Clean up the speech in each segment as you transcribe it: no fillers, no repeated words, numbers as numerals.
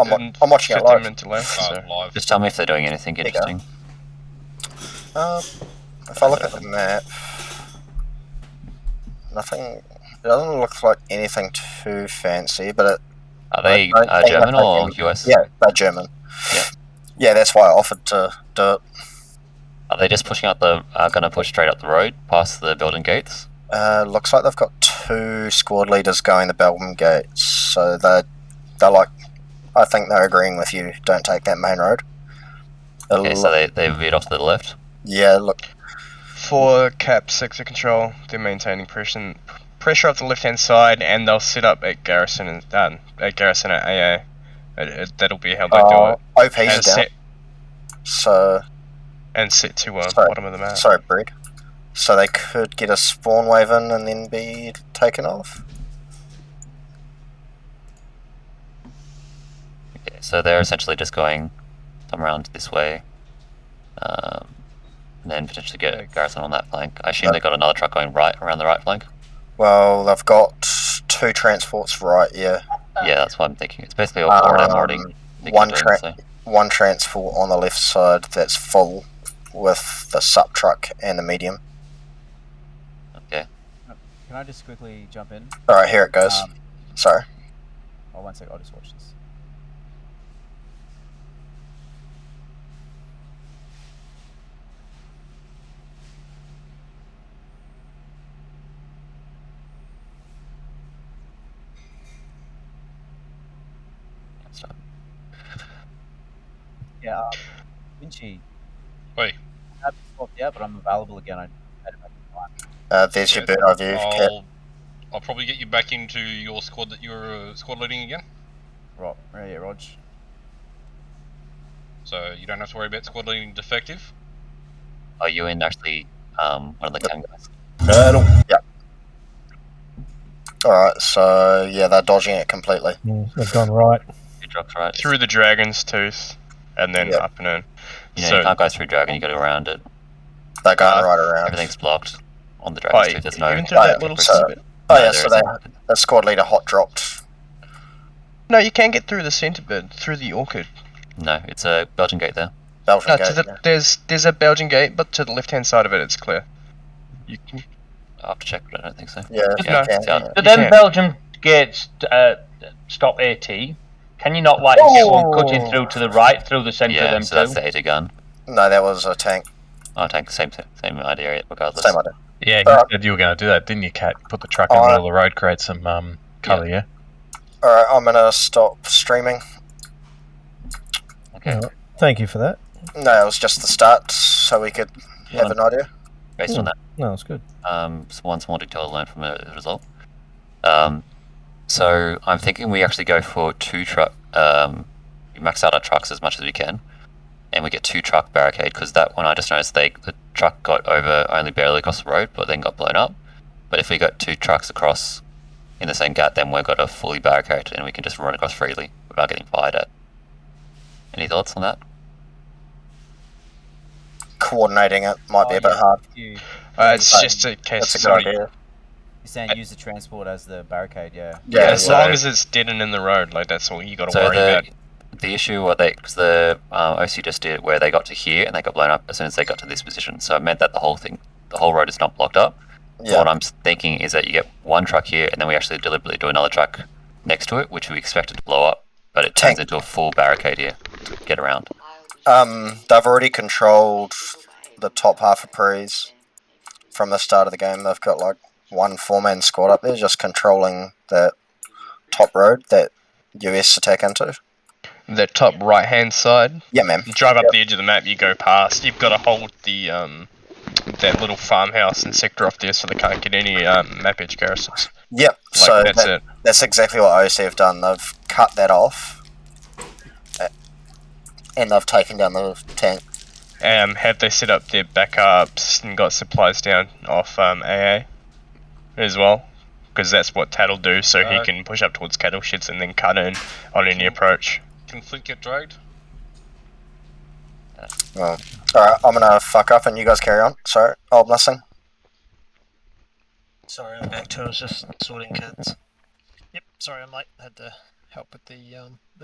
I'm watching it 15 live. minutes left, so. Live. Just tell me if they're doing anything There you go. interesting. If I look at the map, nothing. It doesn't look like anything too fancy, but Are they I don't think German they're or taking- US? Yeah, they're German. Yeah. Yeah, that's why I offered to do it. Are they just pushing out the, gonna push straight up the road, past the building gates? Looks like they've got 2 squad leaders going the Belgium gates, so they're like, I think they're agreeing with you. Don't take that main road. Okay, so they veered off to the left? Yeah, look. For Cap sector control, they're maintaining pressure off the left-hand side, and they'll sit up at Garrison and at AA. That'll be how they do it. OP's down. So. And sit to Sorry. bottom of the map. Sorry, Breed. So they could get a spawn wave in and then be taken off? Okay, so they're essentially just going come around this way, and then potentially get a Garrison on that flank. I assume they've got another truck going right around the right flank? Well, they've got 2 transports right, yeah. Yeah, that's what I'm thinking. It's basically all 4 of them already. One transport on the left side that's full with the sup truck and the medium. Okay. Can I just quickly jump in? Alright, here it goes. Sorry. Oh, 1 sec, I'll just watch this. Yeah, Vinci. Wait. I've swapped out, but I'm available again. I had it back in time. There's your bird eye view, Cat. I'll probably get you back into your squad that you're squad leading again. Right, yeah, Rog. So you don't have to worry about squad leading defective. Are you in actually one of the 10 guys? Yeah. Alright, so yeah, they're dodging it completely. They've gone right. Two trucks right. Through the Dragon's Tooth, and then up and in. You know, you can't go through Dragon, you got to go around it. They're going right around. Everything's blocked on the Dragon's Tooth. There's no. Even through that little snippet. So the squad leader hot dropped. No, you can get through the centre bit, through the orchid. No, it's a Belgian gate there. Belgian gate. There's a Belgian gate, but to the left-hand side of it, it's clear. You can. I'll have to check, but I don't think so. Yeah, But then Belgian gates stop AT. Can you not like get one cutting through to the right through the centre of them so that's the AT gun. No, that was a tank. Oh, tank, same idea, regardless. Same idea. Yeah, you said you were going to do that, didn't you, Kat? Put the truck in the middle of the road, create some colour, yeah? Alright, I'm going to stop streaming. Okay. Right. Thank you for that. No, it was just the start, so we could have an idea. Based on that. No, it's good. One small detail to learn from the result. So I'm thinking we actually go for 2 truck. We max out our trucks as much as we can, and we get 2 truck barricade, because that one I just noticed the truck got over only barely across the road, but then got blown up. But if we got 2 trucks across in the same gap, then we've got a fully barricade and we can just run across freely without getting fired at. Any thoughts on that? Coordinating it might be a bit hard. It's just a case. That's a good idea. You're saying use the transport as the barricade, yeah? Yeah, as long as it's dead and in the road, like that's all you got to worry about. The issue, because the OC just did where they got to here and they got blown up as soon as they got to this position, so it meant that the whole road is not blocked up. Yeah. So what I'm thinking is that you get 1 truck here, and then we actually deliberately do another truck next to it, which we expected to blow up, but it turns into a full barricade here to get around. They've already controlled the top half of Paris from the start of the game. They've got like 1 4-man squad up there just controlling that top road that US attack into. The top right-hand side? Yeah, man. You drive up the edge of the map, you go past. You've got to hold the that little farmhouse and sector off there so they can't get any map edge garrisons. Yep, so that's exactly what OC have done. They've cut that off, and they've taken down the tank. Have they set up their backups and got supplies down off AA as well? Because that's what Tad'll do, so he can push up towards cattle sheds and then cut in on any approach. Can Flint get dragged? Well, alright, I'm gonna fuck up and you guys carry on. Sorry, I'm listening. Sorry, I'm back to it. I was just sorting kids. Yep, sorry I'm late. Had to help with the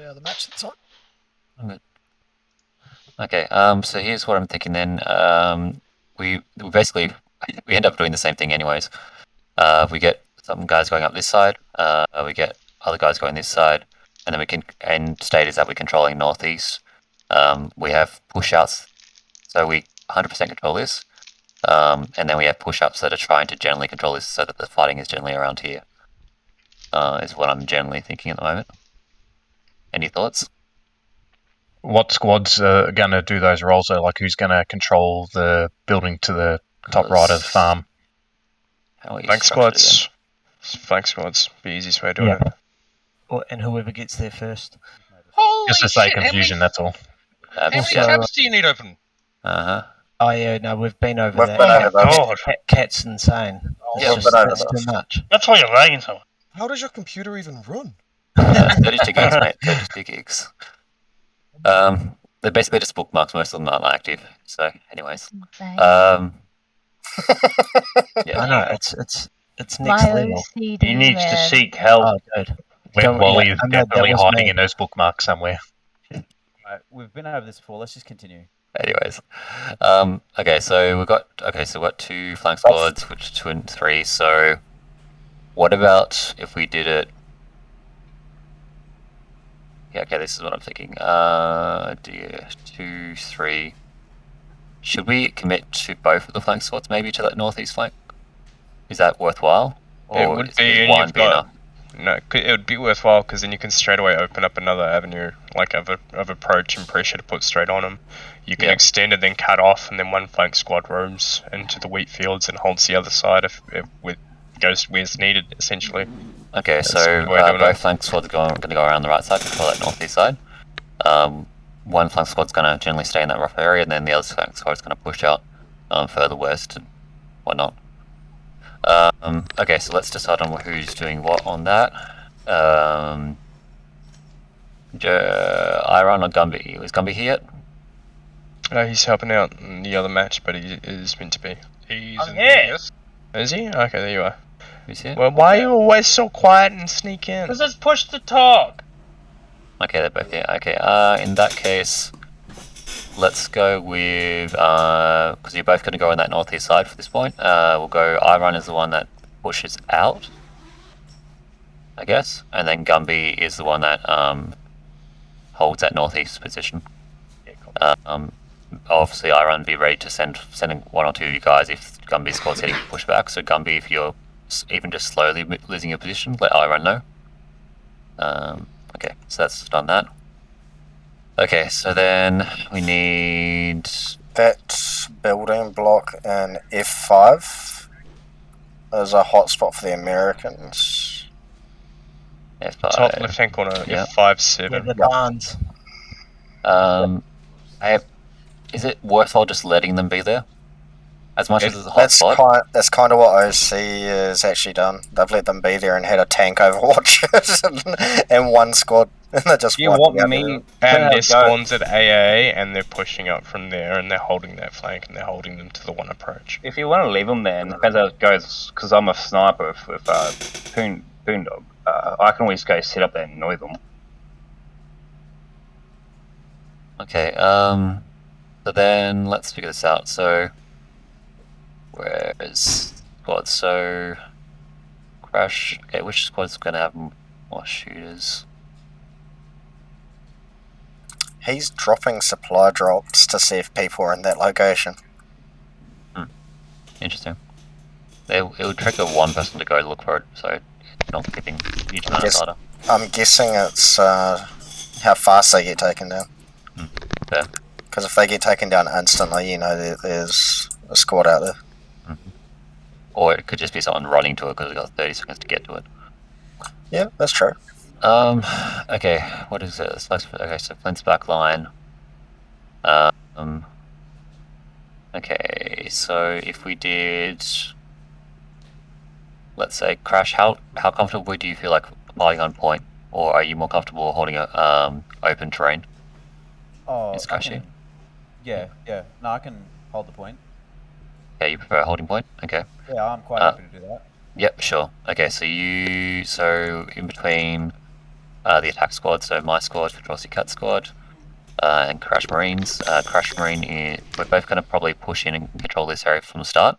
other match that's on. Okay, so here's what I'm thinking then. We basically we end up doing the same thing anyways. We get some guys going up this side. We get other guys going this side, and then we can. And state is that we're controlling northeast. We have push outs, so we 100% control this. And then we have push ups that are trying to generally control this, so that the fighting is generally around here. Is what I'm generally thinking at the moment. Any thoughts? What squads are going to do those roles though? Like, who's going to control the building to the top right of the farm? Flank squads. Flank squads. Be the easiest way of doing it. And whoever gets there first. Holy Just to say shit, confusion, that's all. How many Also- tabs do you need open? Oh yeah, no, we've been over We've that. been over that. God. Cat's insane. Yeah, It's we've been over that's that. too much. That's why you're lagging so much. How does your computer even run? 32 gigs, mate. 32 gigs. They're basically just bookmarks. Most of them aren't active. So, anyways. I know it's next level. He needs to seek help. Oh, dude. Wally yeah, is I know, that definitely was hiding me. in those bookmarks somewhere. Right, we've been over this before. Let's just continue. Anyways. Okay, so we've got 2 flank squads, which 2 and 3. So, what about if we did it? Yeah, okay, this is what I'm thinking. 2, 3. Should we commit to both of the flank squads, maybe to that northeast flank? Is that worthwhile? It would is be, and one you've be got enough? no. It would be worthwhile because then you can straight away open up another avenue, like of approach and pressure to put straight on them. You can extend it, then cut off, and then one flank squad roams into the wheat fields and holds the other side if it goes where it's needed, essentially. Okay, That's so the way of doing both it. flank squads are going to go around the right side, control that northeast side. One flank squad's going to generally stay in that rough area, and then the other flank squad's going to push out further west and whatnot. Okay, so let's decide on who's doing what on that. Iron or Gumby? Is Gumby here yet? He's helping out in the other match, but he is meant to be. He's I'm in here. yes. Is he? Okay, there you are. Who's here? Well, why are you always so quiet and sneak in? Because it's push to talk. Okay, they're both here. Okay, in that case, let's go with, because you're both going to go on that northeast side for this point. We'll go Iron is the one that pushes out, I guess, and then Gumby is the one that holds that northeast position. Obviously, Iron be ready to sending 1 or 2 of you guys if Gumby's squad's hitting pushback. So Gumby, if you're even just slowly losing your position, let Iron know. Okay, so that's done that. Okay, so then we need That building block in F5 is a hotspot for the Americans. F5. Top left hand corner, Yeah. F5-7. Yeah, the barns. Is it worthwhile just letting them be there? As much as it's a hot That's spot? that's kind of what OC has actually done. They've let them be there and had a tank overwatch it and one squad, and they're just You wiping want out me everyone. to And their go? spawns at AA, and they're pushing up from there, and they're holding that flank, and they're holding them to the one approach. If you want to leave them there, and depends how it goes, because I'm a sniper with Boondog, I can always go sit up there and annoy them. Okay, so then let's figure this out. So, where is squad? So, Crash. Okay, which squad's going to have more shooters? He's dropping supply drops to see if people are in that location. Interesting. It would trigger one person to go look for it, so not giving huge amount of Yes. data. I'm guessing it's how fast they get taken down. Fair. Because if they get taken down instantly, you know there's a squad out there. Or it could just be someone running to it because they've got 30 seconds to get to it. Yeah, that's true. Okay, what is it? Okay, so Flint's back line. Okay, so if we did, let's say, Crash, how comfortable do you feel like fighting on point? Or are you more comfortable holding a open terrain? Oh, It's I Crashy. can, yeah. No, I can hold the point. Yeah, you prefer a holding point? Okay. Yeah, I'm quite happy to do that. Yep, sure. Okay, so in between the attack squad, so my squad, Victoria Cat squad, and Crash Marines. Crash Marine, we're both going to probably push in and control this area from the start.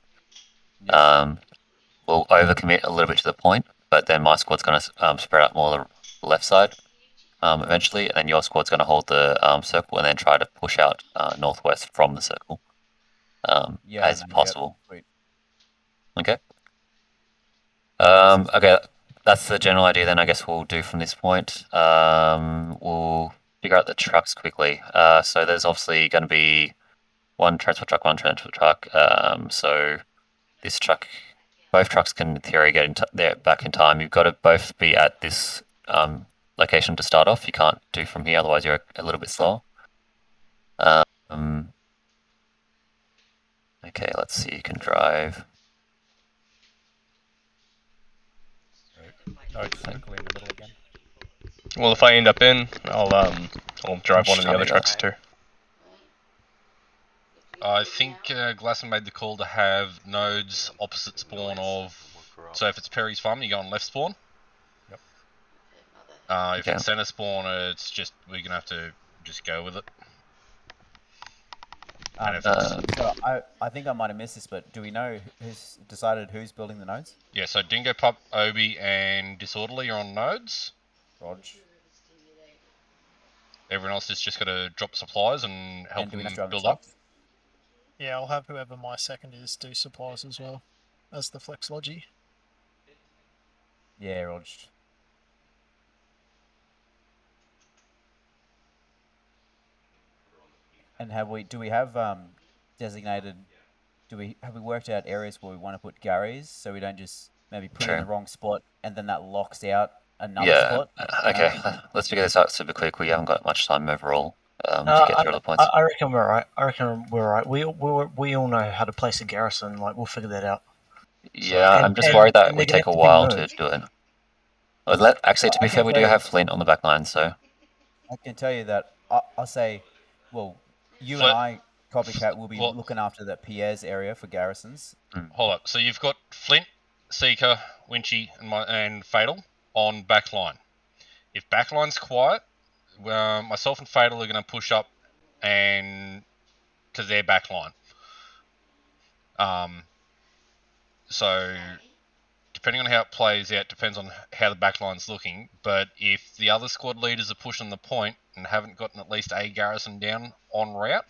We'll overcommit a little bit to the point, but then my squad's going to spread out more on the left side eventually, and then your squad's going to hold the circle and then try to push out northwest from the circle as possible. Yep, okay. Okay, that's the general idea. Then I guess we'll do from this point. We'll figure out the trucks quickly. So there's obviously going to be one transport truck. So this truck, both trucks can in theory get there back in time. You've got to both be at this location to start off. You can't do from here, otherwise you're a little bit slow. Okay, let's see. You can drive. quickly in the middle again. Well, if I end up in, I'll drive one of the other trucks too. I think Glasson made the call to have nodes opposite spawn of. So if it's Perry's farm, you go on left spawn. Yep. If it's center spawn, it's just we're gonna have to just go with it. So I think I might have missed this, but do we know who's decided who's building the nodes? Yeah, so Dingo Pup, Obi, and Disorderly are on nodes. Rog. Everyone else is just got to drop supplies and help them build up. Yeah, I'll have whoever my second is do supplies as well as the flex logi. Yeah, Rog. And do we have designated? Have we worked out areas where we want to put Garys so we don't just maybe put it in the wrong spot and then that locks out another spot? Okay, let's figure this out super quick. We haven't got much time overall to get through all the points. I reckon we're right. We're right. We all know how to place a garrison. Like we'll figure that out. Yeah, I'm just worried that it would take a while to do it. Actually, to be fair, we do have Flint on the back line, so I can tell you that I'll say, well, you and I, Copycat, will be looking after that Pierre's area for garrisons. Hold up. So you've got Flint, Seeker, Winchy, and Fatal on backline. If backline's quiet, myself and Fatal are going to push up and to their backline. So depending on how it plays out, depends on how the backline's looking. But if the other squad leaders are pushing the point and haven't gotten at least a garrison down en route,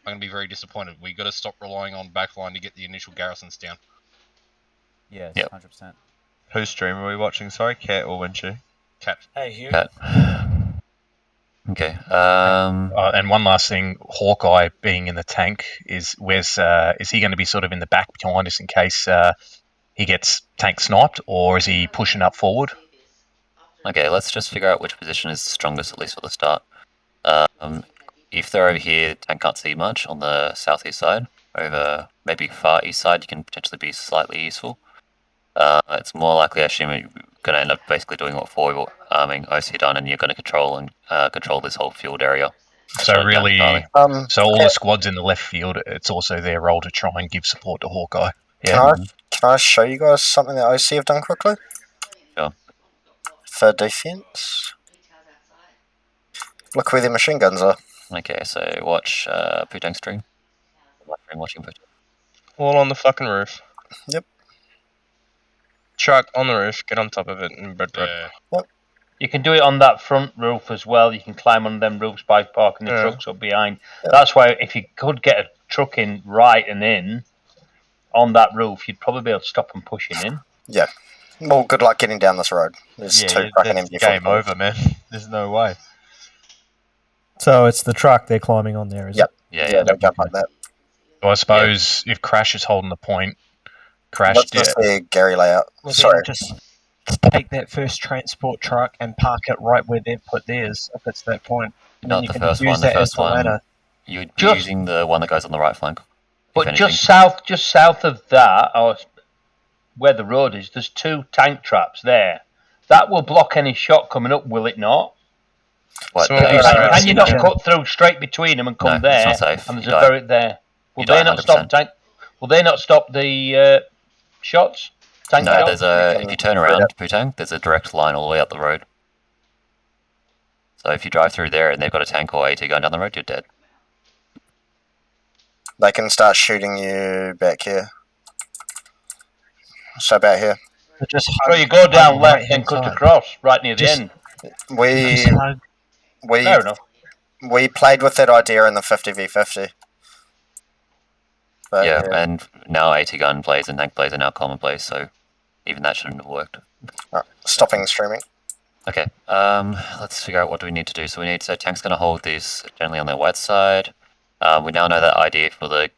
I'm going to be very disappointed. We've got to stop relying on backline to get the initial garrisons down. Yes, 100%. Whose stream are we watching? Sorry, Cat or Winchy? Cat. Hey, Hugh. Cat. Okay. And one last thing, Hawkeye being in the tank is he going to be sort of in the back behind us in case he gets tank sniped, or is he pushing up forward? Okay, let's just figure out which position is strongest, at least for the start. If they're over here, tank can't see much on the southeast side. Over maybe far east side, you can potentially be slightly useful. It's more likely, I assume, you're going to end up basically doing what Foy OC done, and you're going to control this whole field area. So really, so all the squads in the left field, it's also their role to try and give support to Hawkeye. Yeah. Can I show you guys something that OC have done quickly? Sure. For defense, look where their machine guns are. Okay, so watch Putang's stream. Watching Putang. All on the fucking roof. Yep. Truck on the roof, get on top of it and bread. Yep. You can do it on that front roof as well. You can climb on them roofs by parking the trucks up behind. Yep. That's why if you could get a truck in right and in on that roof, you'd probably be able to stop them pushing in. Yeah. Well, good luck getting down this road. There's two fucking empty game over, man. There's no way. So it's the truck they're climbing on there, is it? Yeah, they'll jump like that. Well, I suppose if Crash is holding the point, Let's just see Gary layout. Well, sorry. Just take that first transport truck and park it right where they've put theirs, if it's that point. And Not then you the can first use one. The that as first the ladder. one, you'd be using the one that goes on the right flank. But just south of that, or where the road is, there's two tank traps there. That will block any shot coming up, will it not? What, can you not cut through straight between them and come there? It's not safe. And there's a turret there. Will they not stop tank? Will they not stop the shots? Tank shots? If you turn around, Putang, there's a direct line all the way up the road. So if you drive through there and they've got a tank or AT going down the road, you're dead. They can start shooting you back here. So about here. Just So you go down left, right-hand then cut side. across, right near the Just- end. We Just hug. Fair enough. we played with that idea in the 50v50. But Yeah, and now AT gun plays and tank plays are now commonplace, so even that shouldn't have worked. Right, stopping streaming. Okay, let's figure out what do we need to do. So tank's going to hold this generally on their wet side. We now know that idea for the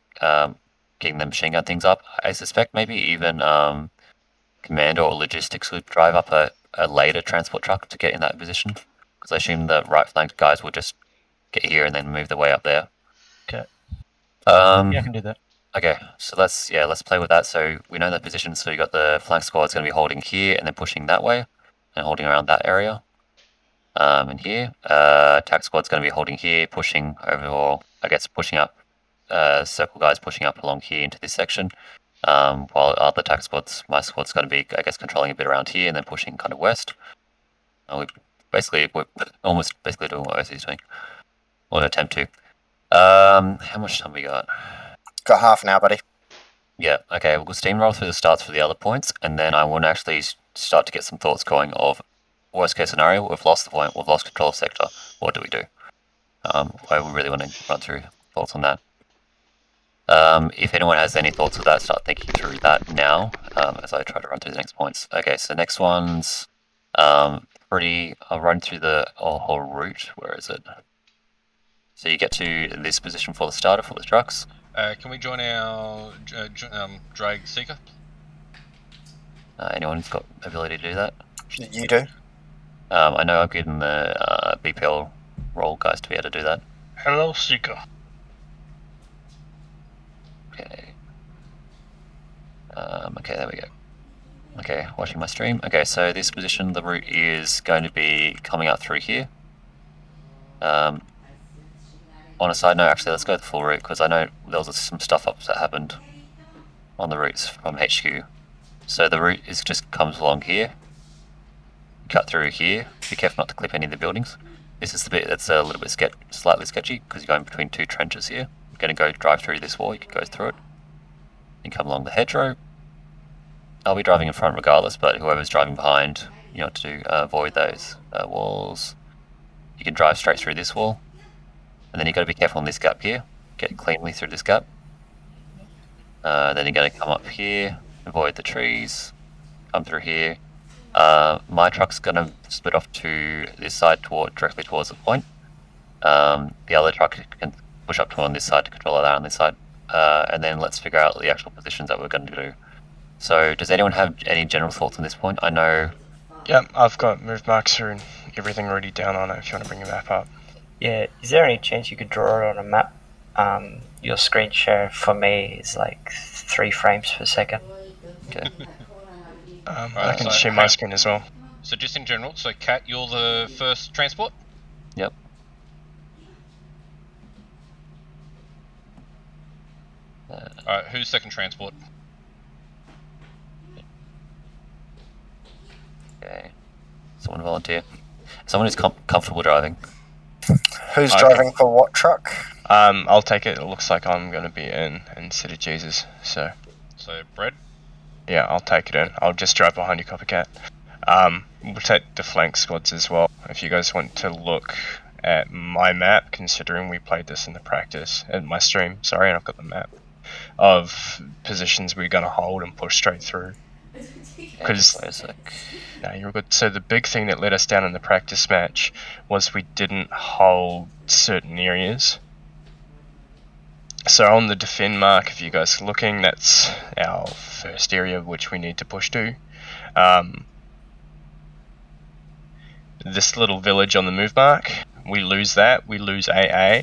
getting the machine gun things up. I suspect maybe even commando or logistics would drive up a later transport truck to get in that position, because I assume the right flanked guys will just get here and then move their way up there. Okay. Yeah, I can do that. Okay, so let's play with that. So we know the position. So you got the flank squad's going to be holding here and then pushing that way, and holding around that area. And here, attack squad's going to be holding here, pushing overall. I guess pushing up. Circle guys pushing up along here into this section. While other attack squads, my squad's going to be, I guess, controlling a bit around here and then pushing kind of west. We're almost basically doing what OC's doing, or attempt to. How much time we got? Got half now, buddy. Yeah, okay, we'll steamroll through the starts for the other points, and then I want to actually start to get some thoughts going of worst case scenario, we've lost the point, we've lost control of sector, what do we do? I really want to run through thoughts on that. If anyone has any thoughts of that, start thinking through that now, as I try to run through the next points. Okay, so next one's I'll run through the whole route, where is it? So you get to this position for the starter, for the trucks. Can we join our drag seeker? Anyone who's got ability to do that? You do. I know I've given the BPL role guys to be able to do that. Hello, Seeker. Okay. Okay, there we go. Okay, watching my stream. Okay, so this position, the route is going to be coming out through here. On a side note, actually, let's go the full route, because I know there was some stuff ups that happened on the routes from HQ. So the route just comes along here, cut through here. Be careful not to clip any of the buildings. This is the bit that's a little bit slightly sketchy, because you're going between two trenches here. You're going to go drive through this wall, you can go through it. Then come along the hedgerow. I'll be driving in front regardless, but whoever's driving behind, you know, to avoid those walls. You can drive straight through this wall. And then you've got to be careful on this gap here. Get cleanly through this gap. Then you're going to come up here, avoid the trees, come through here. My truck's going to split off to this side directly towards the point. The other truck can push up to on this side to control that on this side. And then let's figure out the actual positions that we're going to do. So does anyone have any general thoughts on this point? I know... Yep, I've got move marks and everything already down on it if you want to bring your map up. Yeah, is there any chance you could draw it on a map? Your screen share for me is like 3 frames per second. Okay. I can share my screen as well. So just in general, so Kat, you're the first transport? Yep. Alright, who's second transport? Okay. Someone volunteer. Someone who's comfortable driving. Who's driving for what truck? I'll take it. It looks like I'm going to be in instead of Jesus. So Brad? Yeah, I'll take it in. I'll just drive behind you, Copycat. We'll take the flank squads as well. If you guys want to look at my map, considering we played this in the practice, in my stream, sorry, and I've got the map, of positions we're going to hold and push straight through. Because no, you're good. So the big thing that let us down in the practice match was we didn't hold certain areas. So on the defend mark, if you guys are looking, that's our first area which we need to push to. This little village on the move mark, we lose that, we lose AA.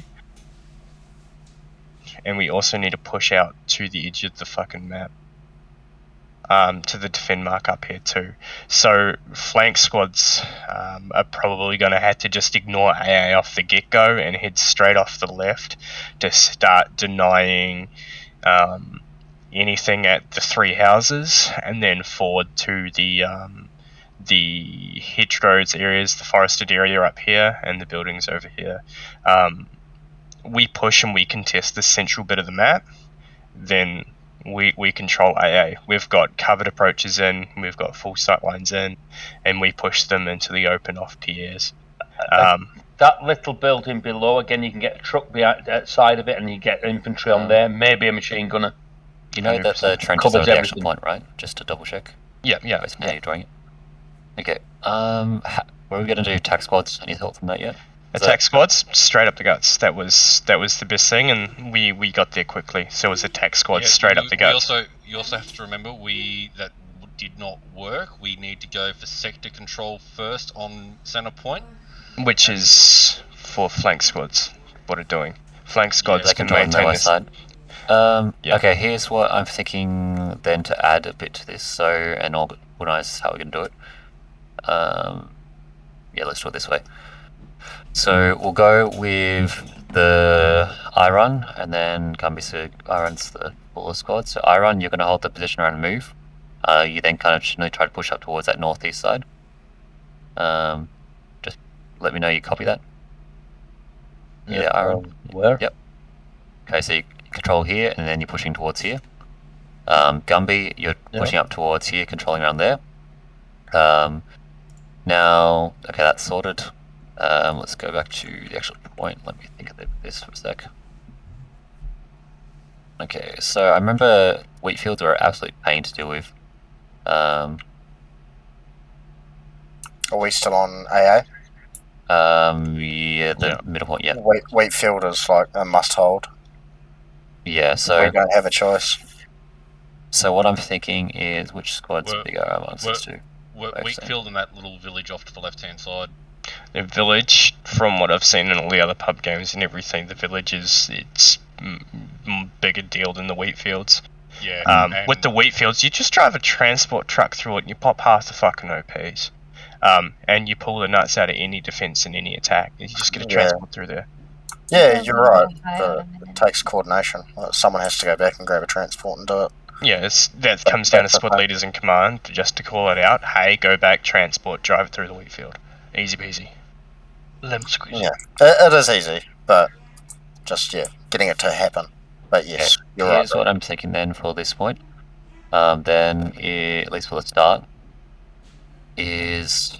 And we also need to push out to the edge of the fucking map. To the defend mark up here too. So flank squads are probably going to have to just ignore AA off the get-go and head straight off the left to start denying anything at the 3 houses, and then forward to the the hedgerows areas, the forested area up here, and the buildings over here. We push and we contest the central bit of the map, then we control AA. We've got covered approaches in, we've got full sight lines in, and we push them into the open off PAs. That little building below, again, you can get a truck behind outside of it, and you get infantry on there, maybe a machine gunner. You know that the trenches are the actual point, right? Just to double check. Yeah. How you're drawing it. Okay. What are we gonna do? Attack squads? Any thought from that yet? Attack squads, straight up the guts. That was the best thing, and we got there quickly. So it was attack squads, straight up the guts. You also have to remember that did not work. We need to go for sector control first on center point, which is for flank squads. What are doing? Flank squads can maintain this. Side. Okay, here's what I'm thinking then to add a bit to this, and organize how we're gonna do it. Yeah, let's do it this way. So we'll go with the Iron, and then Gumby Iron's the fuller squad. So Iron, you're gonna hold the position around and move. You then kind of generally try to push up towards that northeast side. Just let me know you copy that. Yeah, Iron. Where? Yep. Okay, so you control here, and then you're pushing towards here. Gumby, you're pushing up towards here, controlling around there. Now, okay, that's sorted. Let's go back to the actual point. Let me think of this for a sec. Okay, so I remember wheat fields were an absolute pain to deal with. Are we still on AA? Yeah, the middle point, yeah. Wheat field is like a must hold. Yeah, so we don't have a choice. So what I'm thinking is, which squad's bigger amongst these two? Wheatfield and that little village off to the left-hand side. The village, from what I've seen in all the other pub games and everything, the village it's bigger deal than the wheat fields. Yeah. With the wheat fields, you just drive a transport truck through it and you pop half the fucking OPs. And you pull the nuts out of any defense and any attack. You just get a transport through there. Yeah, you're right. It takes coordination. Someone has to go back and grab a transport and do it. Yeah, that comes down to squad leaders in command just to call it out. Hey, go back, transport, drive it through the wheat field. Easy peasy. Lemon squeeze. Yeah, it is easy, but just getting it to happen. But yes, you're right. Here's what I'm thinking then for this point. Then, at least for the start, is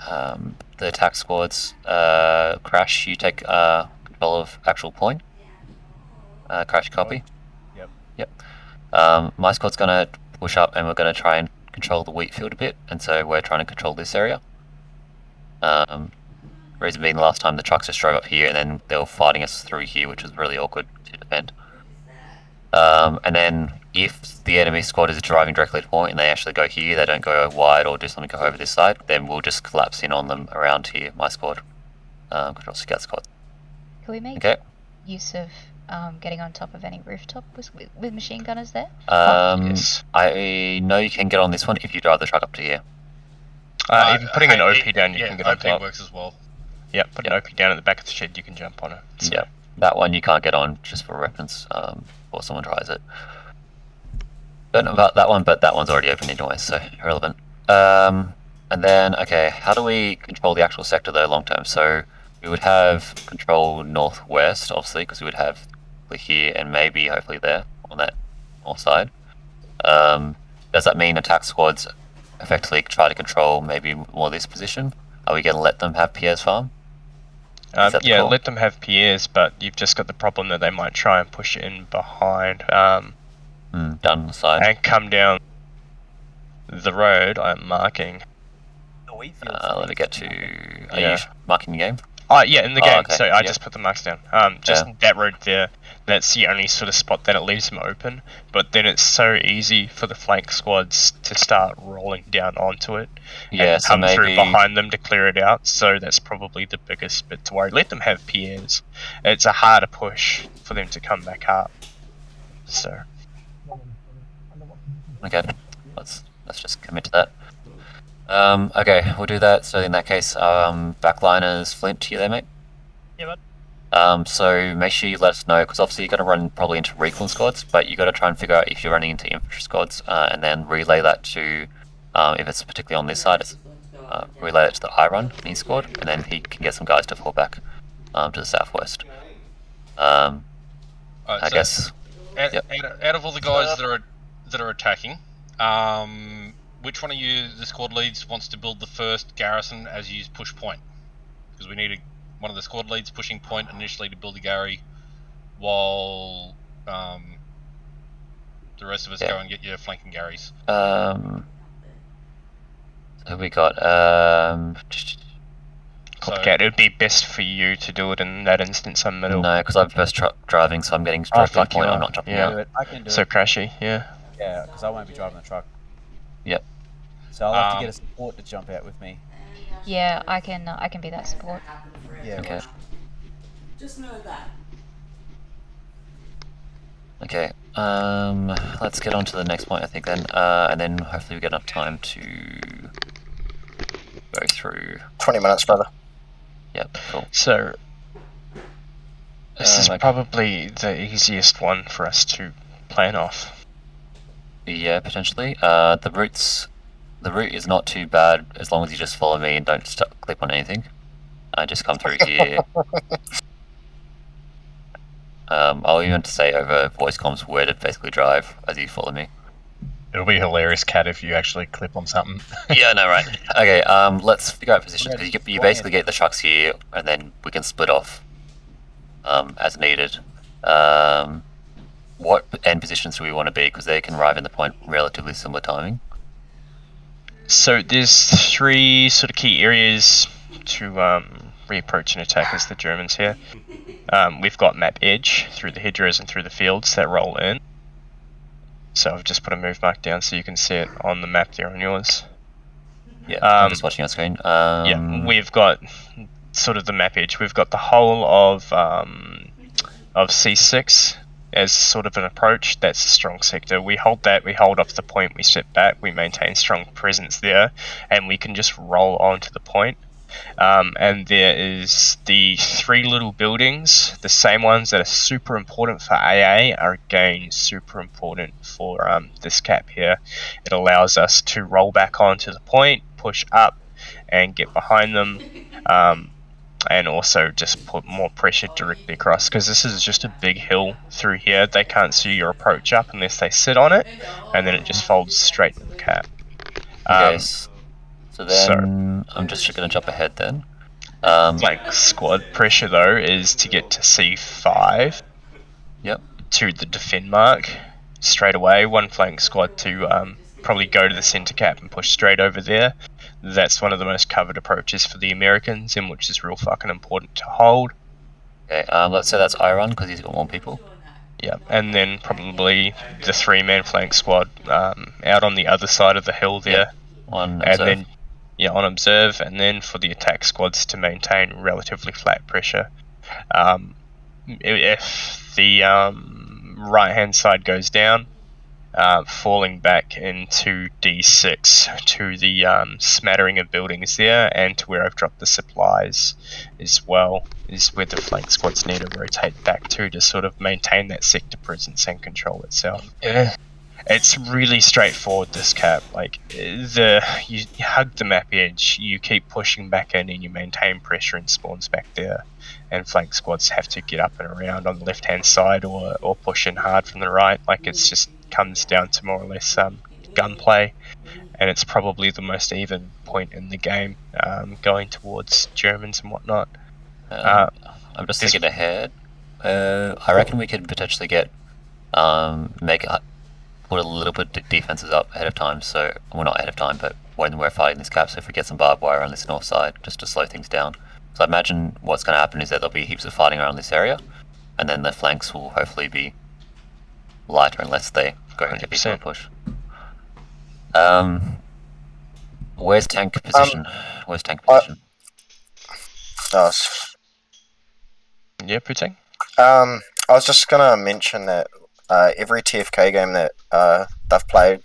the attack squads. Crash, you take control of actual point. Crash, copy. Yep. My squad's gonna push up, and we're gonna try and control the wheat field a bit, and so we're trying to control this area. Reason being, last time the trucks just drove up here, and then they were fighting us through here, which was really awkward to defend. And then if the enemy squad is driving directly to point and they actually go here, they don't go wide or do something, go over this side, then we'll just collapse in on them around here, my squad. Control scout squad. Can we make use of getting on top of any rooftop with machine gunners there? Yes. I know you can get on this one if you drive the truck up to here. Even putting an OP down, you can get on top. OP works as well. Yep, put an OP down at the back of the shed, you can jump on it. So. Yeah, that one you can't get on, just for reference, or someone tries it. Don't know about that one, but that one's already open anyway, so irrelevant. And then, okay, how do we control the actual sector though long term? So we would have control northwest, obviously, because we would have here and maybe hopefully there on that north side. Does that mean attack squads effectively try to control maybe more this position? Are we going to let them have Pierre's farm? Yeah, let them have Pierre's, but you've just got the problem that they might try and push it in behind. Down the side. And come down the road I'm marking. Let me get to... Are you marking the game? Yeah, in the game. Okay. So I just put the marks down. Just that road there. That's the only sort of spot that it leaves them open. But then it's so easy for the flank squads to start rolling down onto it. Yeah, and come through behind them to clear it out. So that's probably the biggest bit to worry. Let them have Pierre's. It's a harder push for them to come back up. So. Okay, let's just commit to that. Okay, we'll do that. So in that case, backliners, Flint, you there, mate? Yeah, bud. So make sure you let us know, because obviously you're going to run probably into recon squads, but you got to try and figure out if you're running into infantry squads, and then relay that to, if it's particularly on this side, relay it to the Iron in his squad, and then he can get some guys to fall back to the southwest. I guess. Out of all the guys that are attacking, which one of you, the squad leads, wants to build the first garrison as you push point? Because we need one of the squad leads pushing point initially to build a Gary, while the rest of us go and get your flanking Garys. So we got Complicated. It would be best for you to do it in that instance. I'm middle. No, because I'm first truck driving, so I'm getting straight to the point. I'm not jumping out. I can do so it. Crashy, yeah. Yeah, because I won't be driving the truck. Yep. So I'll have to get a support to jump out with me. Yeah, I can be that support. Yeah. Okay. Well. Just know that. Okay. Let's get on to the next point, I think, then, and then hopefully we get enough time to go through. 20 minutes, brother. Yep. Cool. So this is probably the easiest one for us to plan off. Yeah, potentially. The route is not too bad as long as you just follow me and don't clip on anything. Just come through here. I'll even say over voice comms where to basically drive as you follow me. It'll be hilarious, Cat, if you actually clip on something. Yeah, no, right. Okay, let's figure out positions, because you basically get the trucks here, and then we can split off as needed. What end positions do we want to be, because they can arrive in the point relatively similar timing? So there's 3 sort of key areas to reapproach and attack as the Germans here. We've got map edge through the hedgerows and through the fields that roll in. So I've just put a move mark down so you can see it on the map there on yours. Yeah, I'm just watching on screen. Yeah, we've got sort of the map edge. We've got the whole of C6 as sort of an approach. That's a strong sector. We hold that, we hold off the point, we step back, we maintain strong presence there, and we can just roll on to the point. And there is the 3 little buildings, the same ones that are super important for AA are again super important for this cap here. It allows us to roll back onto the point, push up and get behind them, and also just put more pressure directly across, because this is just a big hill through here. They can't see your approach up unless they sit on it, and then it just folds straight to the cap. So then I'm just going to jump ahead then. Flank squad pressure though is to get to C5. Yep. To the defend mark straight away. One flank squad to probably go to the center cap and push straight over there. That's one of the most covered approaches for the Americans, and which is real fucking important to hold. Okay, let's say that's Iron because he's got more people. Yeah, and then probably the 3-man flank squad out on the other side of the hill there. Yep. On observe. And then on observe, and then for the attack squads to maintain relatively flat pressure. If the right hand side goes down, falling back into D6 to the smattering of buildings there, and to where I've dropped the supplies as well, is where the flank squads need to rotate back to sort of maintain that sector presence and control itself. Yeah. It's really straightforward, this cap. Like, you hug the map edge, you keep pushing back in, and you maintain pressure and spawns back there. And flank squads have to get up and around on the left hand side or push in hard from the right. Like, it's just comes down to more or less gunplay, and it's probably the most even point in the game, going towards Germans and whatnot. I'm just thinking ahead. I reckon we could potentially get put a little bit of defenses up ahead of time, so, well, not ahead of time, but when we're fighting this cap, so if we get some barbed wire on this north side, just to slow things down. So I imagine what's going to happen is that there'll be heaps of fighting around this area, and then the flanks will hopefully be lighter unless they go into a push. Where's tank position? Where's tank position? Yeah, Putang? I was just going to mention that every TFK game that they've played,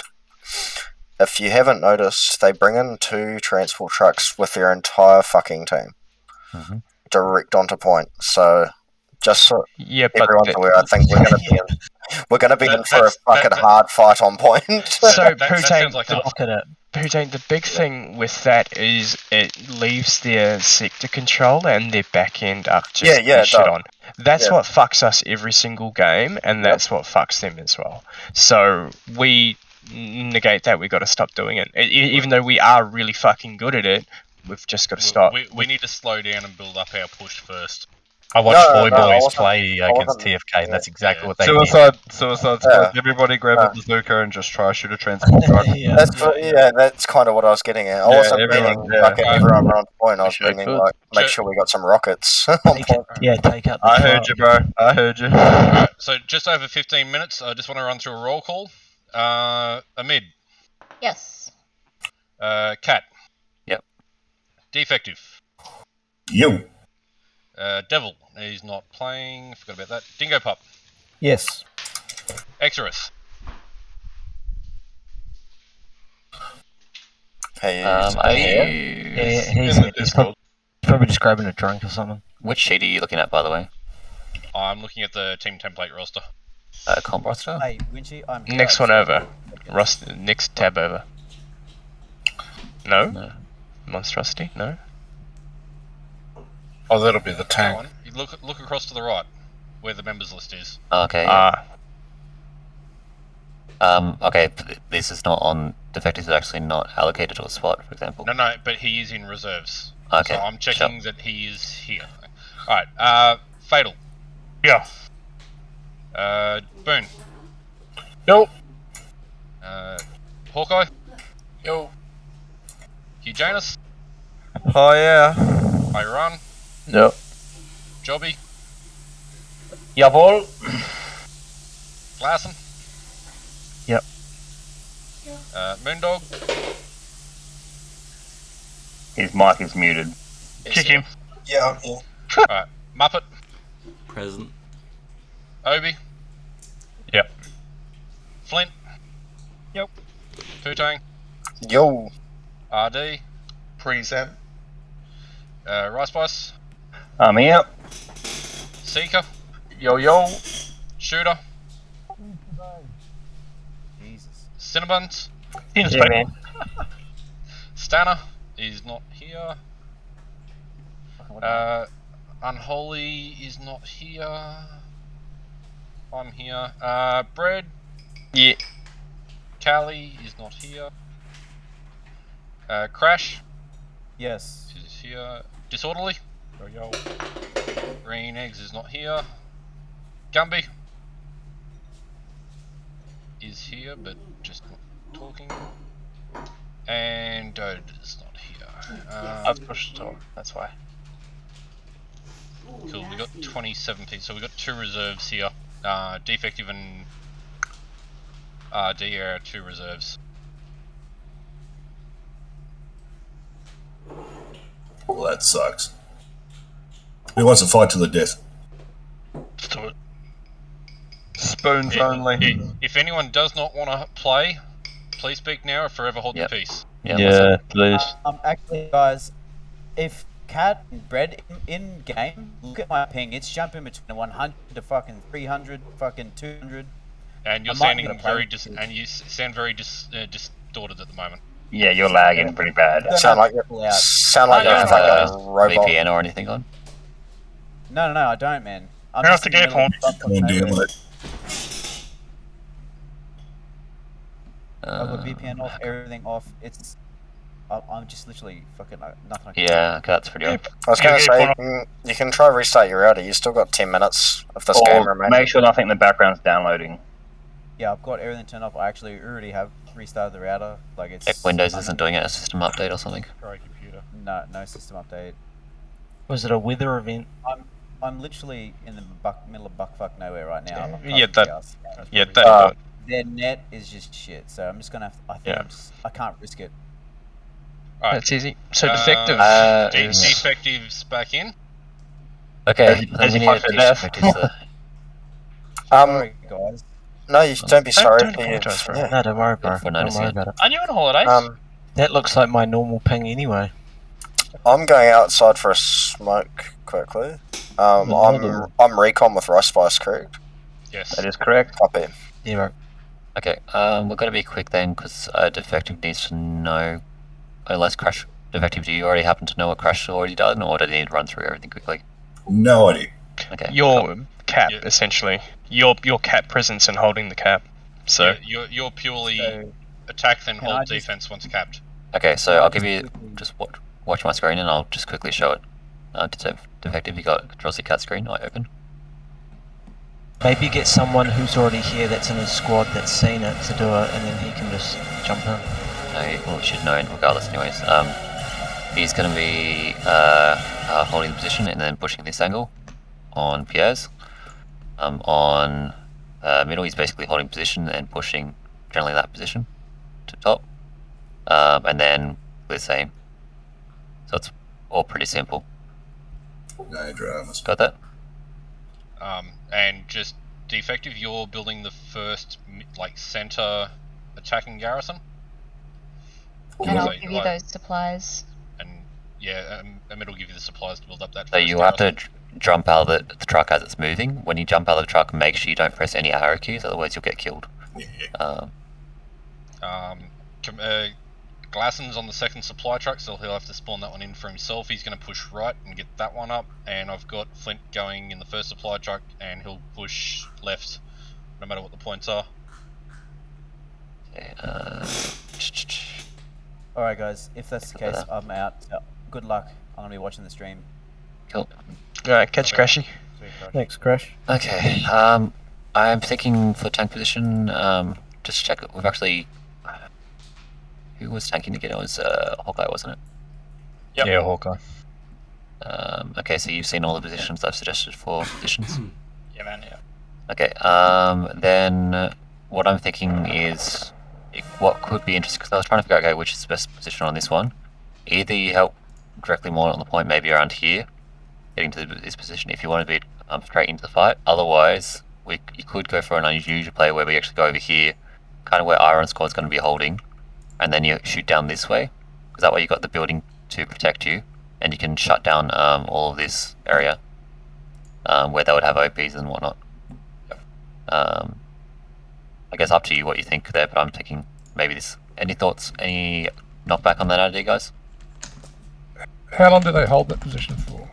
if you haven't noticed, they bring in 2 transport trucks with their entire fucking team. Direct onto point. So, just so everyone's aware, I think we're going to be in We're going to be That- in for a that's- fucking that- hard fight on point. So, that Poochang, sounds like Look at it. Poochang, the big thing with that is it leaves their sector control and their back end up just Yeah, it shit does. on. That's Yeah. what fucks us every single game, and that's what fucks them as well. So we negate that. We got to stop doing it. Even though we are really fucking good at it, we've just got to stop. We need to slow down and build up our push first. I watched Boy I Boys wasn't- play I against wasn't- TFK, and that's exactly what they Suicide Yeah. squad. Everybody grab a bazooka and just try shoot a transport truck. Yeah. That's kind of what I was getting at. I Yeah, wasn't everyone- meaning yeah. fucking everyone run on point. I was Wish I meaning could. like make sure we got some rockets on Take point. it, take out the I heard truck. you, bro. I heard you. Alright, so just over 15 minutes. I just want to run through a roll call. Amid. Yes. Cat. Yep. Defective. You. Devil. He's not playing. Forgot about that. Dingo Pup. Yes. Exorus. Hey, He's probably just grabbing a drink or something. Which sheet are you looking at, by the way? I'm looking at the team template roster. Comp roster? Hey, Winchy, I'm Next one over. Next tab over. No? Monstrosity? No? Oh, that'll be the That tank. one. You look across to the right, where the members list is. Okay. Okay, this is not on defectives. It's actually not allocated to a spot, for example. No, but he is in reserves. Okay, So I'm checking that he is here. Alright, Fatal. Yeah. Boone. Yo. Hawkeye. Yo. Hugh Janus. Oh yeah. Iran. Yep. Jobby. Jawohl. Larson. Yep. Moondog. His mic is muted. Kick him. Yeah. Alright, Muppet. Present. Obi. Yep. Flint. Yep. Putang. Yo. RD. Present. Rice Spice. I'm here. Seeker. Yo. Shooter. Jesus. Cinnabuns. Yeah, man. Stanner is not here. Unholy is not here. I'm here. Bread. Yeah. Callie is not here. Crash Yes. is here. Disorderly. Yo. Green Eggs is not here. Gumby is here, but just not talking. And Dode is not here. I've pushed talk. That's why. Cool, we got 27 people, so we got 2 reserves here. Defective and RD are our 2 reserves. Well, that sucks. Who wants to fight to the death? Let's do it. Spoons only. If anyone does not want to play, please speak now or forever hold your peace. Yeah, please. Actually, guys, if Cat and Bread in game, look at my ping. It's jumping between 100 to fucking 300, fucking 200. And you're I'm not sounding gonna play very with and you sound very distorted at the moment. Yeah, you're lagging pretty bad. Sound like Pull out. a fucking robot. VPN or anything on? No, I don't, man. I'm Turn off just the in the middle of gate Come on, dear mate. I've got VPN off, everything off. I'm just literally fucking nothing. I can Yeah, okay, that's pretty odd. I was going to say, you can try restart your router. You still got 10 minutes of this game Or remaining. make sure nothing in the background's downloading. Yeah, I've got everything turned off. I actually already have restarted the router. Like it's. Check Windows isn't doing a system update or something. Sorry, computer. No system update. Was it a weather event? I'm literally in the middle of buckfuck nowhere right now. I'm not Yeah, covering that- the house. Yeah, Their net is just shit, so I'm just gonna have. I can't risk it. Alright. That's easy. So defective is... Defectives back in. Okay, As then you we need fight to for do death. defectives. Sorry, guys. No, you don't be sorry. Don't apologise, bro. Yeah. No, don't worry, bro. for Don't noticing worry it. about it. Aren't you on holidays? That looks like my normal ping anyway. I'm going outside for a smoke quickly. I'm recon with Rice Spice, correct? Yes. That is correct. Copy. Yeah. Okay, we're going to be quick then, because Defective needs to know, unless Crash, Defective, do you already happen to know what Crash has already done, or do you need to run through everything quickly? No idea. Okay. Your cap, essentially. Your cap presence and holding the cap. So you're purely attack then Can I hold just- defense once capped. Okay, so Can I I'll just give you, quickly- just watch my screen and I'll just quickly show it. Defective, you got Control-C cat screen open. Maybe get someone who's already here that's in his squad that's seen it to do it, and then he can just jump in. No, well, we should know it regardless anyways. He's going to be holding the position and then pushing this angle on Pierre's. On middle, he's basically holding position and pushing generally that position to top. And then the same. So it's all pretty simple. No dramas. Got that? And just Defective, you're building the first like center attacking garrison. And I'll give you those supplies. And yeah, Emmett will give you the supplies to build up that. So you have to jump out of the truck as it's moving. When you jump out of the truck, make sure you don't press any arrow keys, otherwise you'll get killed. Glasson's on the second supply truck, so he'll have to spawn that one in for himself. He's going to push right and get that one up, and I've got Flint going in the first supply truck, and he'll push left, no matter what the points are. Okay, Alright guys, if that's the case, I'm out. So, good luck. I'm going to be watching the stream. Cool. Alright, catch Crashy. Thanks, Crash. Okay, I'm thinking for tank position, just check it. We've actually... Who was tanking again? It was Hawkeye, wasn't it? Yep. Yeah, Hawkeye. Okay, so you've seen all the positions I've suggested for positions? Yeah, man, yeah. Okay, then what I'm thinking is what could be interesting, because I was trying to figure out, okay, which is the best position on this one. Either you help directly more on the point, maybe around here, getting to this position if you want to be straight into the fight. Otherwise, you could go for an unusual play where we actually go over here, kind of where Iron Squad's going to be holding, and then you shoot down this way, because that way you've got the building to protect you, and you can shut down all of this area where they would have OPs and whatnot. I guess up to you what you think there, but I'm thinking maybe this. Any thoughts? Any knockback on that idea, guys? How long do they hold that position for?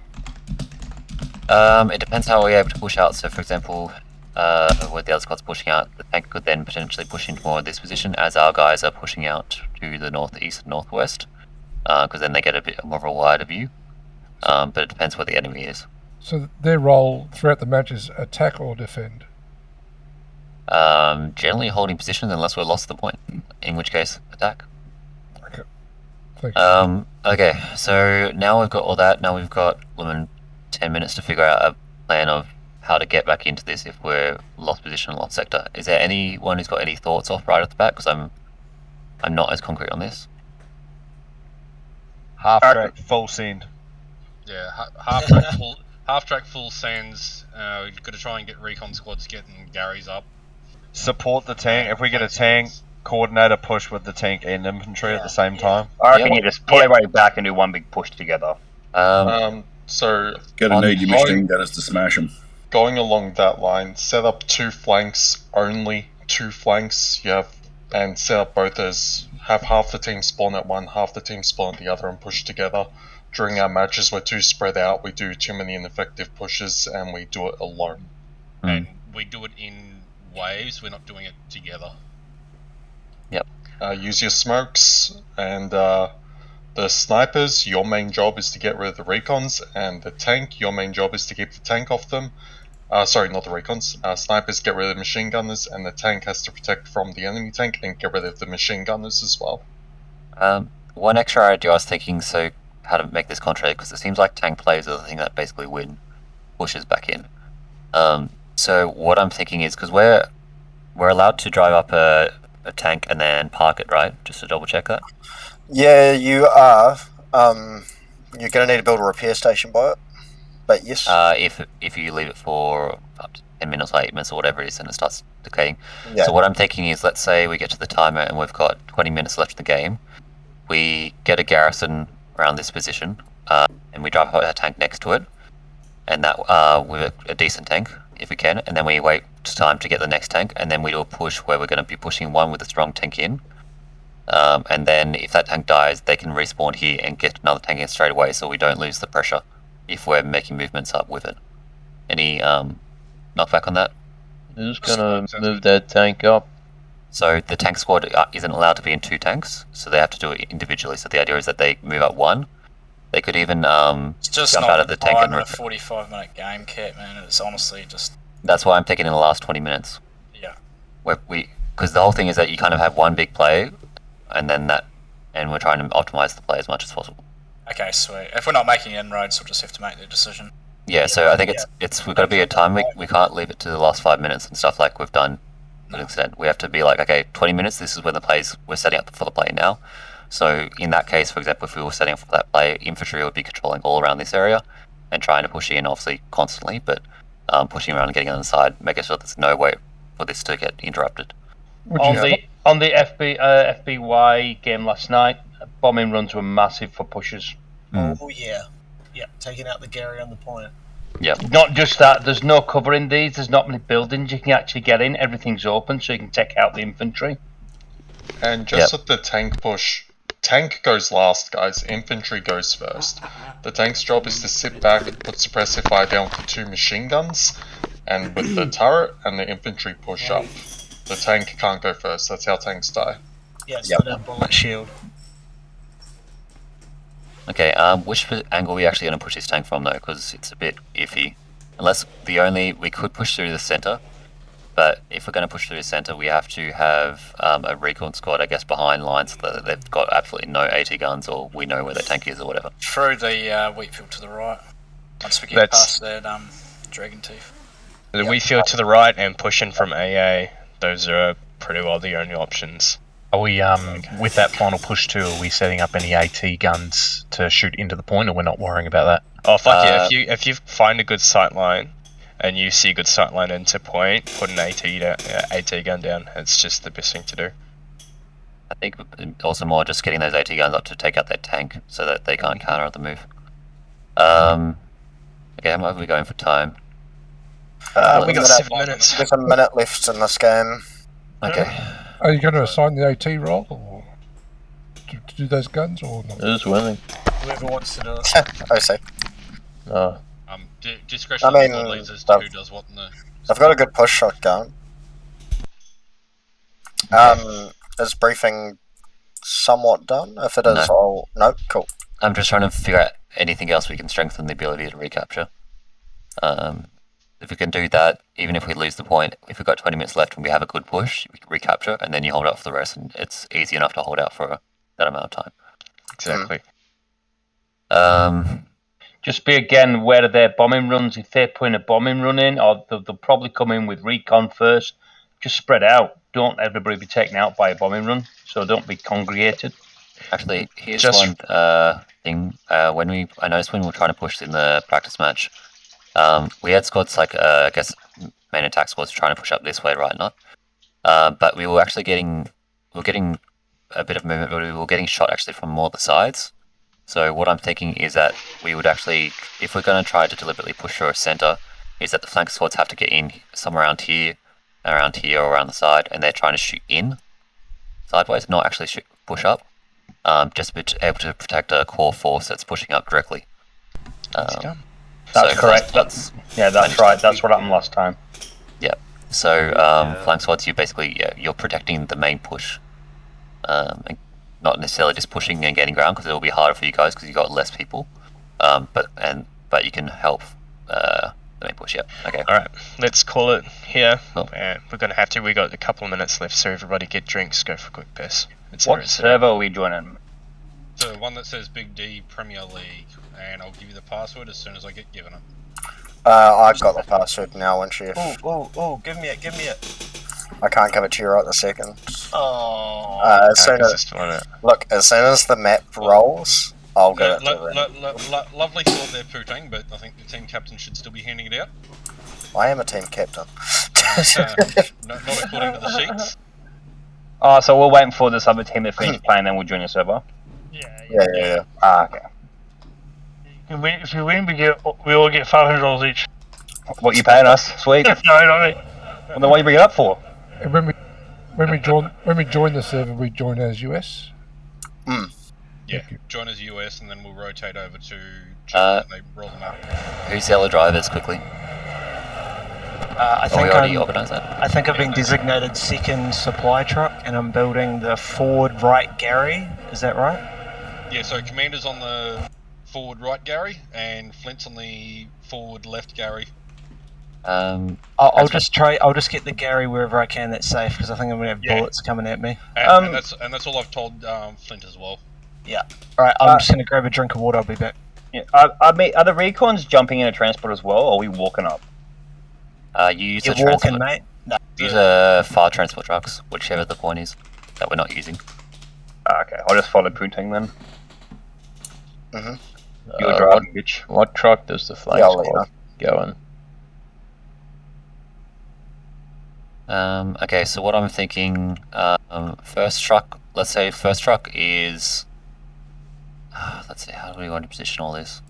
It depends how we're able to push out. So, for example, where the other squad's pushing out, the tank could then potentially push into more of this position as our guys are pushing out to the northeast and northwest, because then they get a bit more of a wider view. But it depends where the enemy is. So their role throughout the match is attack or defend? Generally holding positions unless we're lost the point, in which case attack. Okay. Thanks. Okay, so now we've got all that. Now we've got 10 minutes to figure out a plan of how to get back into this if we're lost position, lost sector. Is there anyone who's got any thoughts off right off the bat? Because I'm not as concrete on this. Half track, full send. Yeah, half track full sends. You've got to try and get recon squads getting Gary's up. Support the tank. If we get a tank, coordinate a push with the tank and infantry at the same time. I reckon you just pull everybody back and do one big push together. So Gonna need your machine gunners to smash them. Going along that line, set up two flanks only. Two flanks. You have and set up both as have half the team spawn at one, half the team spawn at the other, and push together. During our matches, we're too spread out. We do too many ineffective pushes, and we do it alone. And we do it in waves. We're not doing it together. Yep. Use your smokes and the snipers. Your main job is to get rid of the recons, and the tank. Your main job is to keep the tank off them. Sorry, not the recons. Snipers get rid of the machine gunners, and the tank has to protect from the enemy tank and get rid of the machine gunners as well. One extra idea I was thinking, so how to make this contract, because it seems like tank players are the thing that basically win pushes back in. So what I'm thinking is, because we're allowed to drive up a tank and then park it, right? Just to double check that. Yeah, you are. You're going to need to build a repair station by it. But yes. If you leave it for up to 10 minutes or 8 minutes or whatever it is, and it starts decaying. Yeah. So what I'm thinking is, let's say we get to the timer and we've got 20 minutes left in the game. We get a garrison around this position, and we drive a tank next to it, and that with a decent tank, if we can, and then we wait time to get the next tank, and then we do a push where we're going to be pushing one with a strong tank in. And then if that tank dies, they can respawn here and get another tank in straight away, so we don't lose the pressure if we're making movements up with it. Any knockback on that? They're just gonna move that tank up. So the tank squad isn't allowed to be in 2 tanks, so they have to do it individually. So the idea is that they move up 1. They could even It's just jump not out of the tank and in a 45-minute game, Kit, man. It's honestly just... That's why I'm taking in the last 20 minutes. Yeah. Because the whole thing is that you kind of have one big play, and then and we're trying to optimize the play as much as possible. Okay, sweet. If we're not making inroads, we'll just have to make the decision. Yeah, so I think we've got to be a time. We can't leave it to the last 5 minutes and stuff like we've done to an extent. We have to be like, okay, 20 minutes, this is when we're setting up for the play now. So in that case, for example, if we were setting up for that play, infantry would be controlling all around this area and trying to push in, obviously, constantly, but pushing around and getting on the side, making sure there's no way for this to get interrupted. On the FBY game last night, bombing runs were massive for pushers. Oh yeah, taking out the Gary on the point. Yeah. Not just that, there's no cover in these. There's not many buildings you can actually get in. Everything's open, so you can take out the infantry. And just at the tank push, tank goes last, guys. Infantry goes first. The tank's job is to sit back, put suppressive fire down with the 2 machine guns, and with the turret, and the infantry push up. The tank can't go first. That's how tanks die. Yeah, it's not a bullet shield. Okay, which angle are we actually going to push this tank from though? Because it's a bit iffy. Unless we could push through the center, but if we're going to push through the center, we have to have a recon squad, I guess, behind lines so that they've got absolutely no AT guns, or we know where their tank is or whatever. Through the wheat field to the right. Once we get past that dragon teeth. The wheat field to the right and pushing from AA. Those are pretty well the only options. Are we, with that final push too, are we setting up any AT guns to shoot into the point, or we're not worrying about that? Oh fuck yeah! If you find a good sight line, and you see a good sight line into point, put an AT gun down. It's just the best thing to do. I think also more just getting those AT guns up to take out that tank, so that they can't counter the move. Okay, how are we going for time? We got 7 minutes. There's a minute left in this game. Okay. Are you going to assign the AT role or to do those guns or not? Who's winning? Whoever wants to do it. I see. Discretion of the squad leads as to who does what in the... I've got a good push shot going. Is briefing somewhat done? If it is, no, cool. I'm just trying to figure out anything else we can strengthen the ability to recapture. If we can do that, even if we lose the point, if we've got 20 minutes left and we have a good push, we can recapture, and then you hold out for the rest, and it's easy enough to hold out for that amount of time. Exactly. Just be again aware of their bombing runs. If they're putting a bombing run in, or they'll probably come in with recon first. Just spread out. Don't everybody be taken out by a bombing run. So don't be congregated. Actually, here's one thing. I noticed when we were trying to push in the practice match, we had squads like I guess main attack squads trying to push up this way, right? But we were actually getting a bit of movement, but we were getting shot actually from more of the sides. So what I'm thinking is that we would actually, if we're going to try to deliberately push through a center, is that the flank squads have to get in somewhere around here, or around the side, and they're trying to shoot in sideways, not actually push up, just to be able to protect a core force that's pushing up directly. That's correct. That's right. That's what happened last time. Yeah. So flank squads, you're protecting the main push, and not necessarily just pushing and getting ground, because it'll be harder for you guys because you've got less people. But you can help the main push. Yeah. Okay. All right. Let's call it here. Cool. We're gonna have to. We got a couple of minutes left, so everybody get drinks, go for a quick piss. What server are we joining? So one that says Big D Premier League, and I'll give you the password as soon as I get given it. I've got the password now, once you... Oh, give me it. I can't give it to you right this second. Oh. As soon as the map rolls, I'll get it to them. Lovely thought there, Puting, but I think the team captain should still be handing it out. I am a team captain. Not according to the sheets. So we're waiting for this other team to finish playing, then we'll join the server? Yeah. Okay. If you win, we all get $500 each. What you paying us? Sweet. No, not me. Well, then what you bring it up for? And when we join the server, we join as US. Yeah, join as US, and then we'll rotate over to Germany. They roll them out. Who's the other drivers quickly? I think we already organised that. I think I've been designated second supply truck, and I'm building the forward right Gary. Is that right? Yeah. So Commander's on the forward right Gary, and Flint's on the forward left Gary. I'll just get the Gary wherever I can that's safe, because I think I'm gonna have bullets coming at me. And that's all I've told Flint as well. Yeah. All right. I'm just gonna grab a drink of water. I'll be back. Yeah. Are the recons jumping in a transport as well, or are we walking up? You use You're a transport. walking, mate. No. Use a fire transport trucks, whichever the point is that we're not using. Okay, I'll just follow Poontang then. You're driving, bitch. What truck does the flank squad go in? Okay, so what I'm thinking, first truck. Let's say first truck is. Let's see, how do we want to position all this?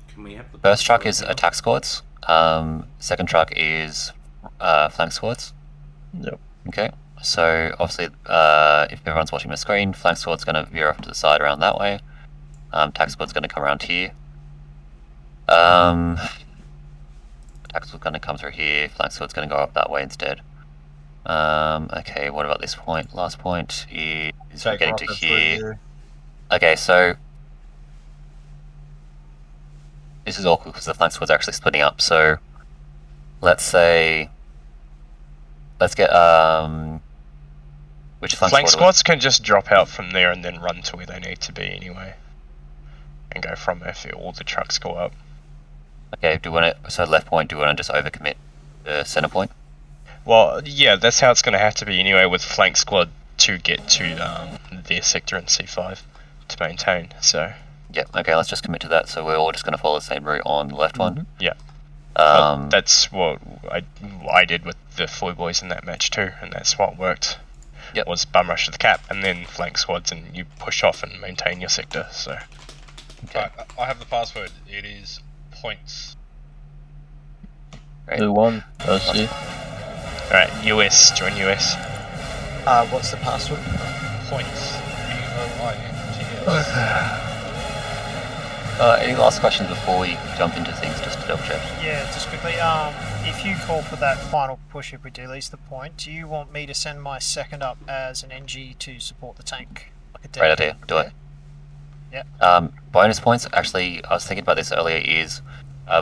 Can we have the first truck is attack squads. Second truck is flank squads. Yep. Okay, so obviously, if everyone's watching the screen, flank squad's going to veer off to the side around that way. Attack squad's going to come around here. Attack squad's going to come through here. Flank squad's going to go up that way instead. Okay, what about this point? Last point is we're getting to here. Okay, so this is awkward because the flank squads are actually splitting up. So let's get which flank squads can just drop out from there and then run to where they need to be anyway, and go from there if all the trucks go up. Okay, so left point, do you want to just overcommit the center point? Well, yeah, that's how it's going to have to be anyway with flank squad to get to their sector in C5 to maintain, so... Yeah, okay, let's just commit to that, so we're all just going to follow the same route on the left one. Yeah. Well, that's what I did with the four boys in that match too, and that's what worked. Yep. Was bum rush to the cap, and then flank squads, and you push off and maintain your sector, so... Okay. I have the password. It is points. Who won? OC. Alright, US, join US. What's the password? Points. Any last questions before we jump into things, just to double check? Yeah, just quickly, if you call for that final push, if we do release the point, do you want me to send my second up as an NG to support the tank? Like Great idea, do it. Yeah. Bonus points, actually, I was thinking about this earlier, is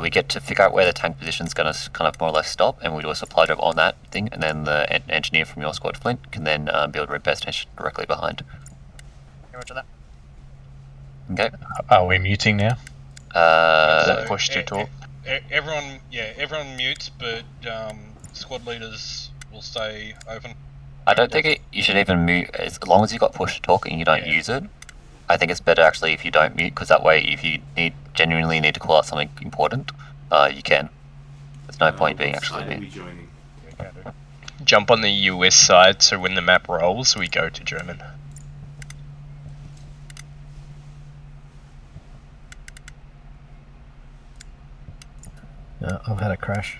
we get to figure out where the tank position is going to kind of more or less stop, and we do a supply drop on that thing, and then the engineer from your squad, Flint, can then build red base station directly behind. Roger that. Okay. Are we muting now? Push to talk. Everyone mutes, but squad leaders will stay open. I don't think you should even mute, as long as you've got push to talk and you don't use it. I think it's better actually if you don't mute, because that way if you genuinely need to call out something important, you can. There's no point being actually mute. Jump on the US side, so when the map rolls, we go to German. I've had a crash.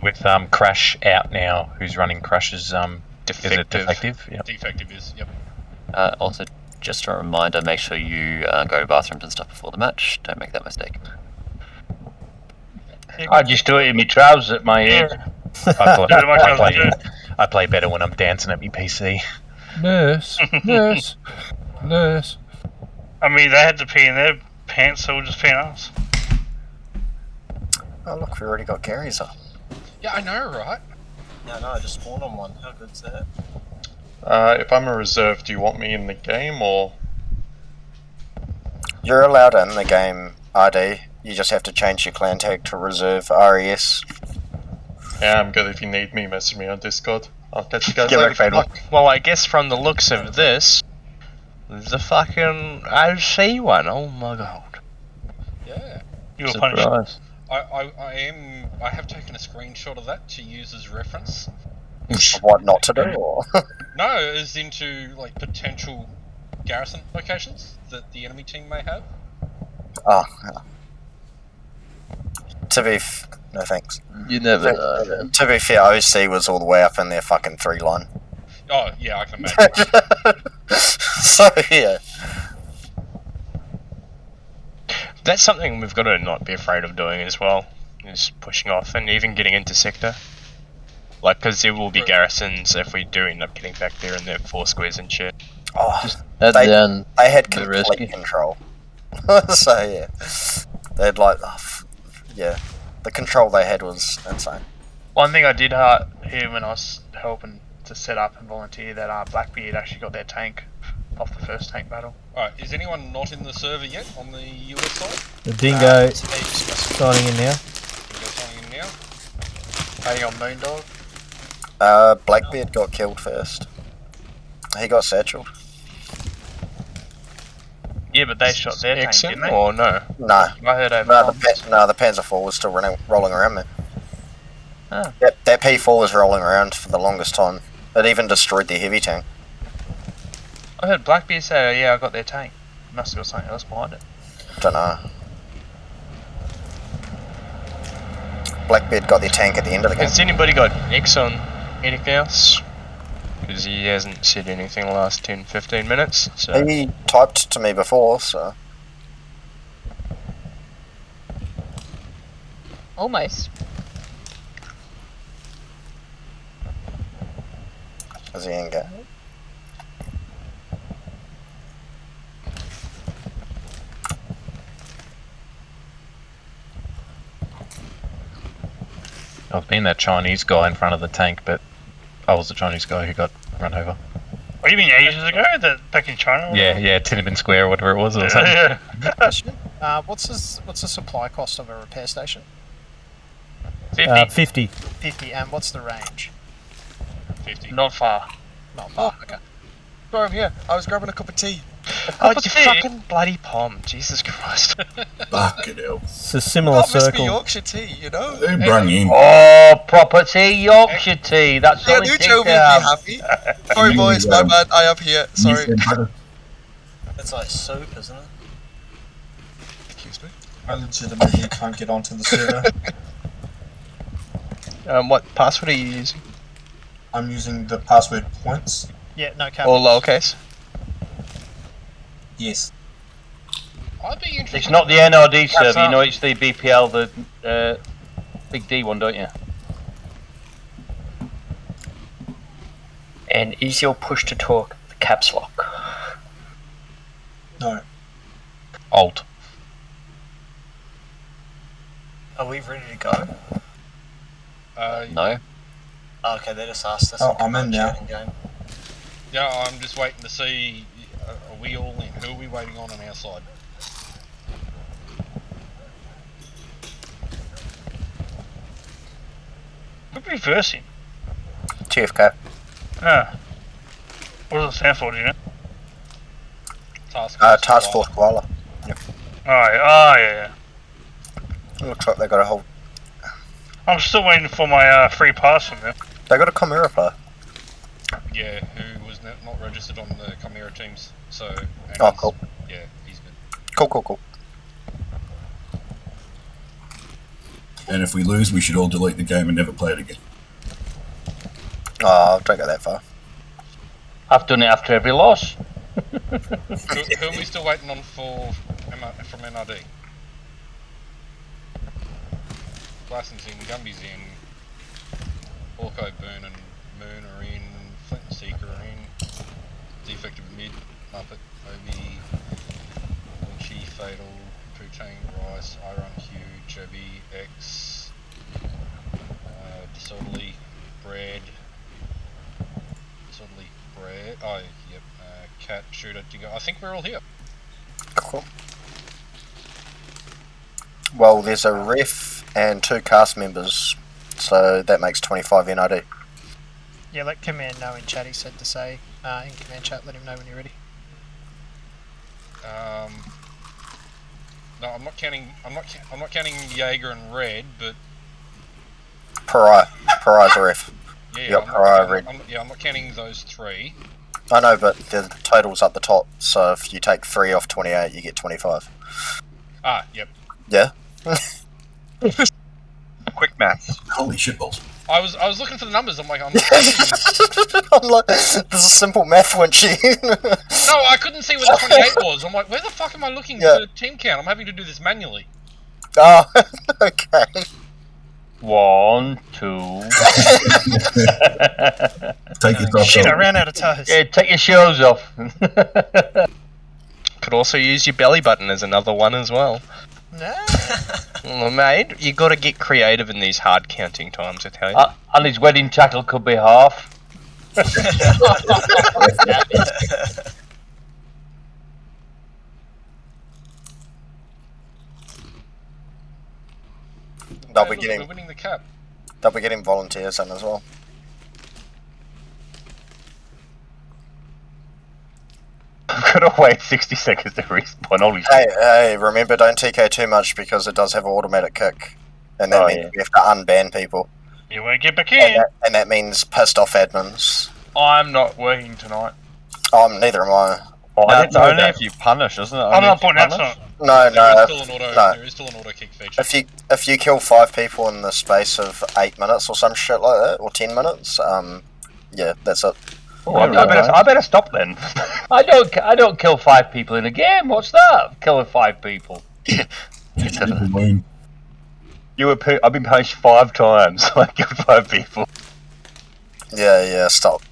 With Crash out now, who's running Crash's is it defective? Yep. Defective is, yep. Also, just a reminder, make sure you go to bathrooms and stuff before the match. Don't make that mistake. I just do it in my trousers at my age. I play better when I'm dancing at my PC. Nurse. I mean, they had to pee in their pants, so we'll just pee in ours. Oh look, we already got Gary's up. Yeah, I know, right? No, I just spawned on one. How good's that? If I'm a reserve, do you want me in the game, or...? You're allowed in the game, RD. You just have to change your clan tag to reserve RES. Yeah, I'm good. If you need me, message me on Discord. I'll catch you guys later. Well, I guess from the looks of this, the fucking OC one, oh my god. Yeah. You were punished. I have taken a screenshot of that to use as reference. What not to do, or? No, as into like potential garrison locations that the enemy team may have. Oh, no thanks. You never know, man. To be fair, OC was all the way up in their fucking 3 line. Oh yeah, I can imagine. So yeah. That's something we've got to not be afraid of doing as well, is pushing off and even getting into sector. Like, because there will be garrisons if we do end up getting back there and they're 4 squares and shit. Oh, Just head down. they had the complete risky. control. So yeah, they'd like, yeah, the control they had was insane. One thing I did hear when I was helping to set up and volunteer that Blackbeard actually got their tank off the first tank battle. Alright, is anyone not in the server yet on the US side? The Dingo signing in now. Dingo signing in now. Hey, on Moondog. Blackbeard got killed first. He got satcheled. Yeah, but they shot their tank, didn't they? Or no? No. I heard over. The Panzer IV was still rolling around there. Oh. That P4 was rolling around for the longest time. It even destroyed their heavy tank. I heard Blackbeard say, oh, yeah, I got their tank. Must have got something else behind it. Don't know. Blackbeard got their tank at the end of the game. Has anybody got X on anything else? Because he hasn't said anything the last 10-15 minutes. So. He typed to me before, so... Almost. Is he in game? I've been that Chinese guy in front of the tank, but I was the Chinese guy who got run over. Oh, you mean ages ago? Back in China? Yeah, Tiananmen Square or whatever it was. Or something. Yeah. What's the supply cost of a repair station? 50. 50, and what's the range? 50. Not far. Not far, okay. Sorry, I'm here. I was grabbing a cup of tea. Oh, you fucking bloody palm. Jesus Christ. Fucking hell. It's a similar Can't miss circle. me Yorkshire tea, you know? Who brung in? Oh, proper tea, Yorkshire tea. That's Yeah, something new to Joe will be have. happy. Sorry, boys, my bad. I am here. Sorry. It's like soup, isn't it? Excuse me. I legitimately can't get onto the server. What password are you using? I'm using the password points. Yeah, no cap. All lowercase? Yes. I'd be interested. It's not the NRD server, you know, it's the BPL, the Big D one, don't you? And is your push to talk the caps lock? No. Alt. Are we ready to go? No. Oh, okay, they just asked us. Oh, I'm in now. Game. Yeah, I'm just waiting to see, are we all in? Who are we waiting on our side? Who'd be versing? TFK. Ah. What does it stand for, do you know? Task Force Koala. Yep. Yeah. Looks like they got a whole... I'm still waiting for my free pass from them. They got a Chimera player. Yeah, who was not registered on the Chimera teams, so... Oh, cool. Yeah, he's good. Cool. And if we lose, we should all delete the game and never play it again. Oh, don't go that far. I've done it after every loss. who are we still waiting on from NRD? Glasson's in, Gumby's in, Orko, Burn and Moon are in, Flint and Seeker are in, Defective Mid, Muppet, Obi, Winchi, Fatal, True Chain, Rice, Iron, Huge, Obi, X, Disorderly, Bread, oh yep, Cat, Shooter, Digger. I think we're all here. Cool. Well, there's a ref and 2 cast members, so that makes 25 NRD. Yeah, let Command know in chat. He said to say in Command chat. Let him know when you're ready. No, I'm not counting. I'm not counting Jaeger and Red, but Pariah's a ref. yeah, I'm not counting those 3. I know, but the total's up the top, so if you take 3 off 28, you get 25. Ah, yep. Yeah? Holy shitballs. I was looking for the numbers. I'm like, I'm like, this is simple math, Winchy. No, I couldn't see where the 28 was. I'm like, where the fuck am I looking for team count? I'm having to do this manually. Oh, okay. 1, 2. Take your socks Shit, off. I ran out of toes. Yeah, take your shoes off. Could also use your belly button as another one as well. Nah. Well, mate, you got to get creative in these hard counting times, I tell you. And his wedding tackle could be half. They'll Hey, be look, getting we're winning the cap. they'll be getting volunteers in as well. I've got to wait 60 seconds to respawn. Holy shit. Hey, remember, don't TK too much because it does have an automatic kick, and that means we have to unban people. You won't get back in. And that means pissed off admins. I'm not working tonight. Neither am I. That's only if you punish, isn't it? I'm not putting that on. No. There is still an auto kick feature. If you kill 5 people in the space of 8 minutes or some shit like that, or 10 minutes, yeah, that's it. Oh, I better stop then. I don't kill 5 people in a game. What's that? Killing 5 people. I've been punished 5 times. So I killed 5 people. Yeah, stop.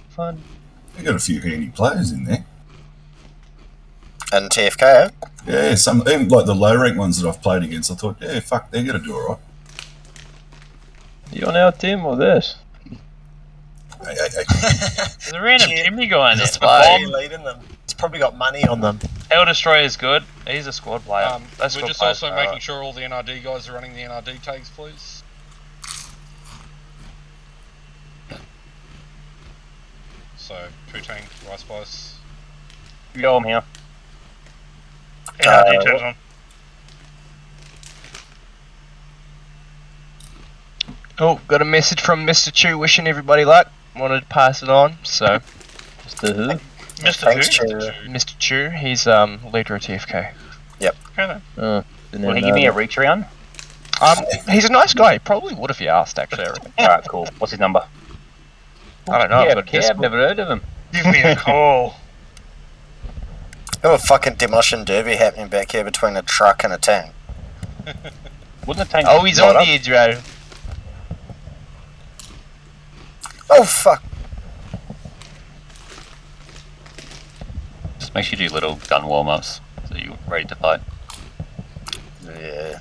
Fun. We got a few handy players in there. And TFK, Yeah, some even like the low rank ones that I've played against. I thought, yeah, fuck, they're gonna do alright. You on our team or this? Hey. There's a random chimney guy in there. That's why you're leading them. It's probably got money on them. Hell Destroyer is good. He's a squad player. That's We're just also making sure all the NRD guys are running the NRD tags, please. So, Poo Tank, Rice Spice. Yo, I'm here. NRD tags on. Oh, got a message from Mr. Chu wishing everybody luck. Wanted to pass it on, so. Mr. Who? Mr. Who? Mr. Chu, he's leader of TFK. Yep. Okay then. Will he give me a reach around? He's a nice guy. He probably would if you asked, actually. I reckon. Alright, cool. What's his number? I don't know. Yeah, but I've never heard of him. Give me a call. Got a fucking demolition derby happening back here between a truck and a tank. Wouldn't the tank? Oh, he's on the edge, bro. Oh fuck! Just make sure you do little gun warm-ups so you're ready to fight. Yeah.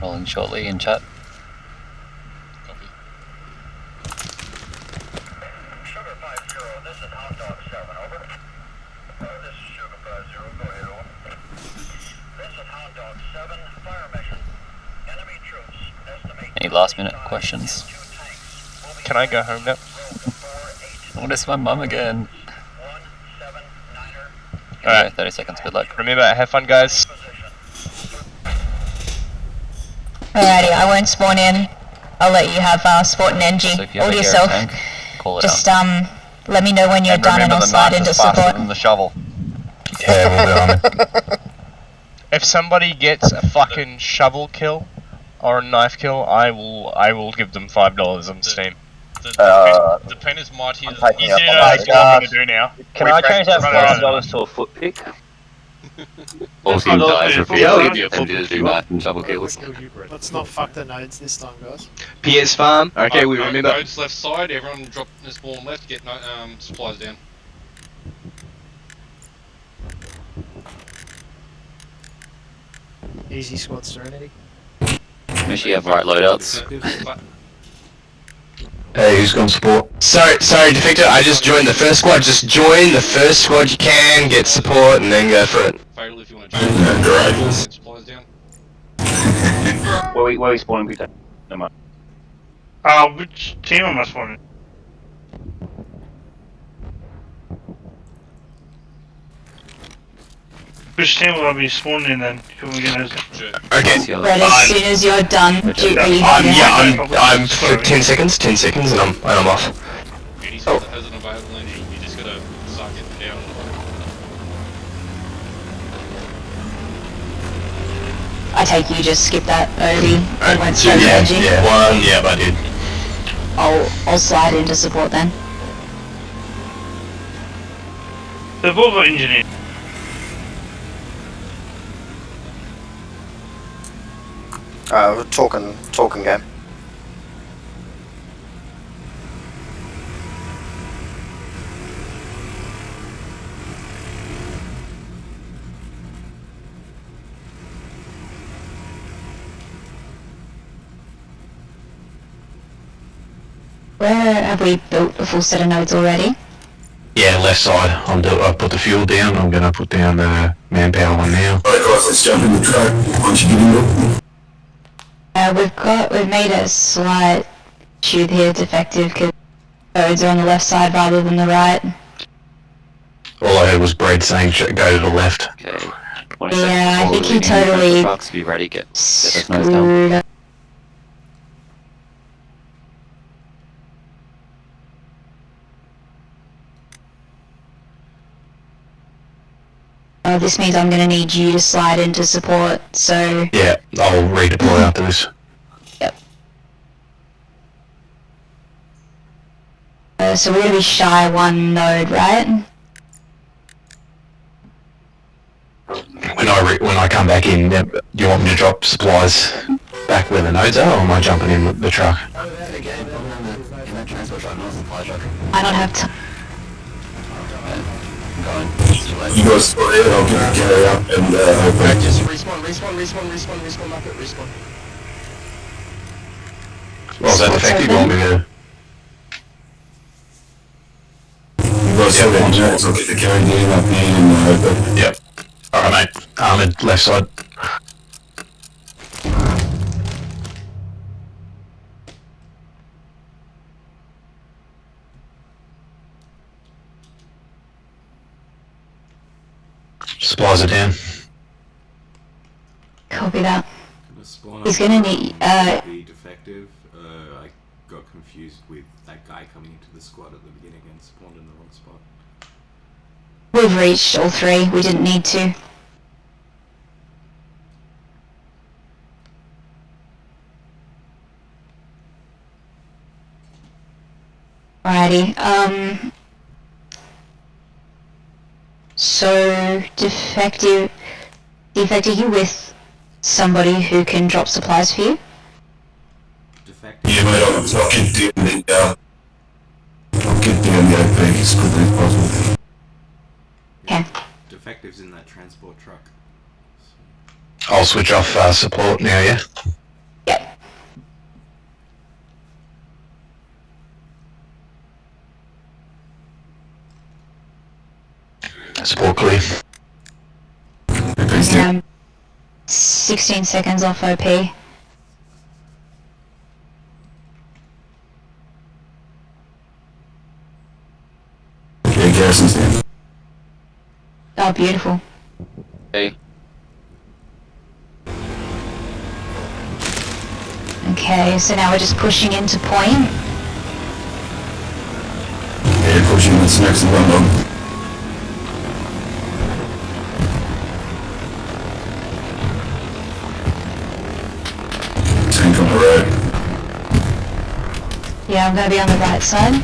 Rolling shortly in chat. Any last minute questions? Can I go home now? I want to see my mum again. Alright, 30 seconds, good luck. Remember, have fun, guys. Alrighty, I won't spawn in. I'll let you have Sport and NG. So if you All have to a yourself. tank, call it Just out. let me know when you're done and I'll slide into support. Than the shovel. Yeah, we'll be on it. If somebody gets a fucking shovel kill or a knife kill, I will give them $5 on Steam. The pen is mighty. I'm You taking do up know on that's that. what I'm going to do now. Can I change that $5 to a foot pick? All team dies for BPL, you have to do knife and shovel kills. Let's not fuck the nodes this time, guys. PS farm. Okay, we remember. Nodes left side. Everyone drop this spawn left. Get supplies down. Easy squad Serenity. Make sure you have right loadouts. Hey, who's gone support? Sorry, Defector, I just joined the first squad. Just join the first squad you can, get support, and then go for it. Fatal if you want to join. Supplies down. Where we spawning people? No more. Which team am I spawning? Which team will I be spawning in then? Can we get those? Okay. Red, as soon as you're done, I'm for 10 seconds, and I'm off. Any squad that has an available energy, you just gotta suck it down. I take you just skip that Obi and went straight to energy. Yeah, I did. I'll slide into support then. They've all got engineer. We're talking game. Where have we built a full set of nodes already? Yeah, left side. I've put the fuel down. I'm going to put down the manpower one now. Alright guys, let's jump in the truck. Once you get in it. We've made a slight shoot here, Defective, because nodes are on the left side rather than the right. All I heard was Brad saying go to the left. Okay. Yeah, I think he totally Trucks, be ready. Get those nodes screwed down. up. This means I'm going to need you to slide into support, so... Yeah, I'll redeploy after this. Yep. So we're going to be shy one node, right? When I come back in, do you want me to drop supplies back where the nodes are, or am I jumping in with the truck? I don't have time. You guys spot it, I'll get the carry up and open. Just respawn, market, respawn. Well, is that effective? You want me to... You guys sort it out, I'll get the carry down up there and open. Yep. Alright mate, armoured left side. Supplies are down. Copy that. Spawn He's gonna need, be defective. I got confused with that guy coming into the squad at the beginning and spawned in the wrong spot. We've reached all three, we didn't need to. Alrighty, so, Defective, are you with somebody who can drop supplies for you? Yeah mate, I'll get down the, I'll get down the OP as quickly as possible. Okay. Defectives in that transport truck. I'll switch off support now, yeah? Yep. Support clear. 16 seconds off OP. Yeah, garrison's down. Oh, beautiful. Okay. Okay, so now we're just pushing into point. Yeah, pushing this next one on. Tank on the road. Yeah, I'm gonna be on the right side.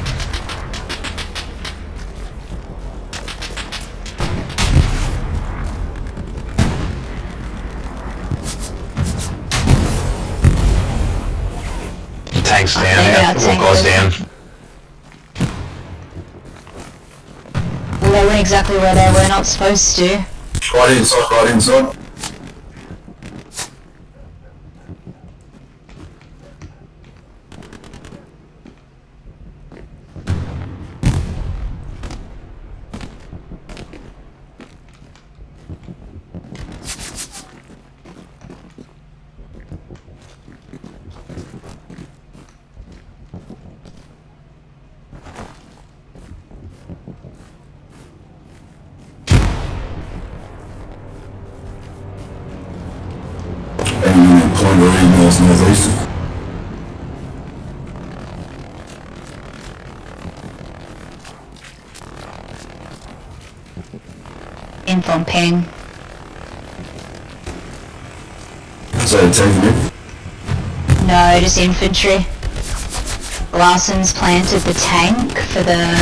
Tank's down, yeah. All guys down. Well, they went exactly where they were not supposed to. Right inside, right inside. Mangaree, northeastern. Info on ping. So taking it. No, just infantry. Larson's planted the tank for the...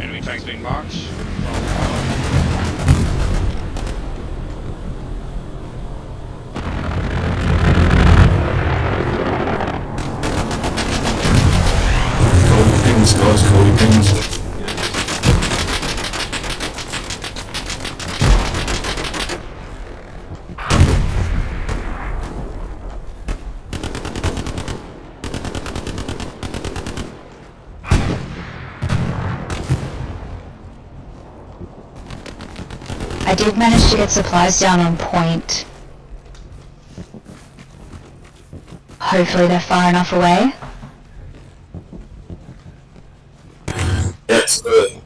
Enemy tank's been marked. Cody pings, guys, Cody pings. I did manage to get supplies down on point. Hopefully they're far enough away. Yes,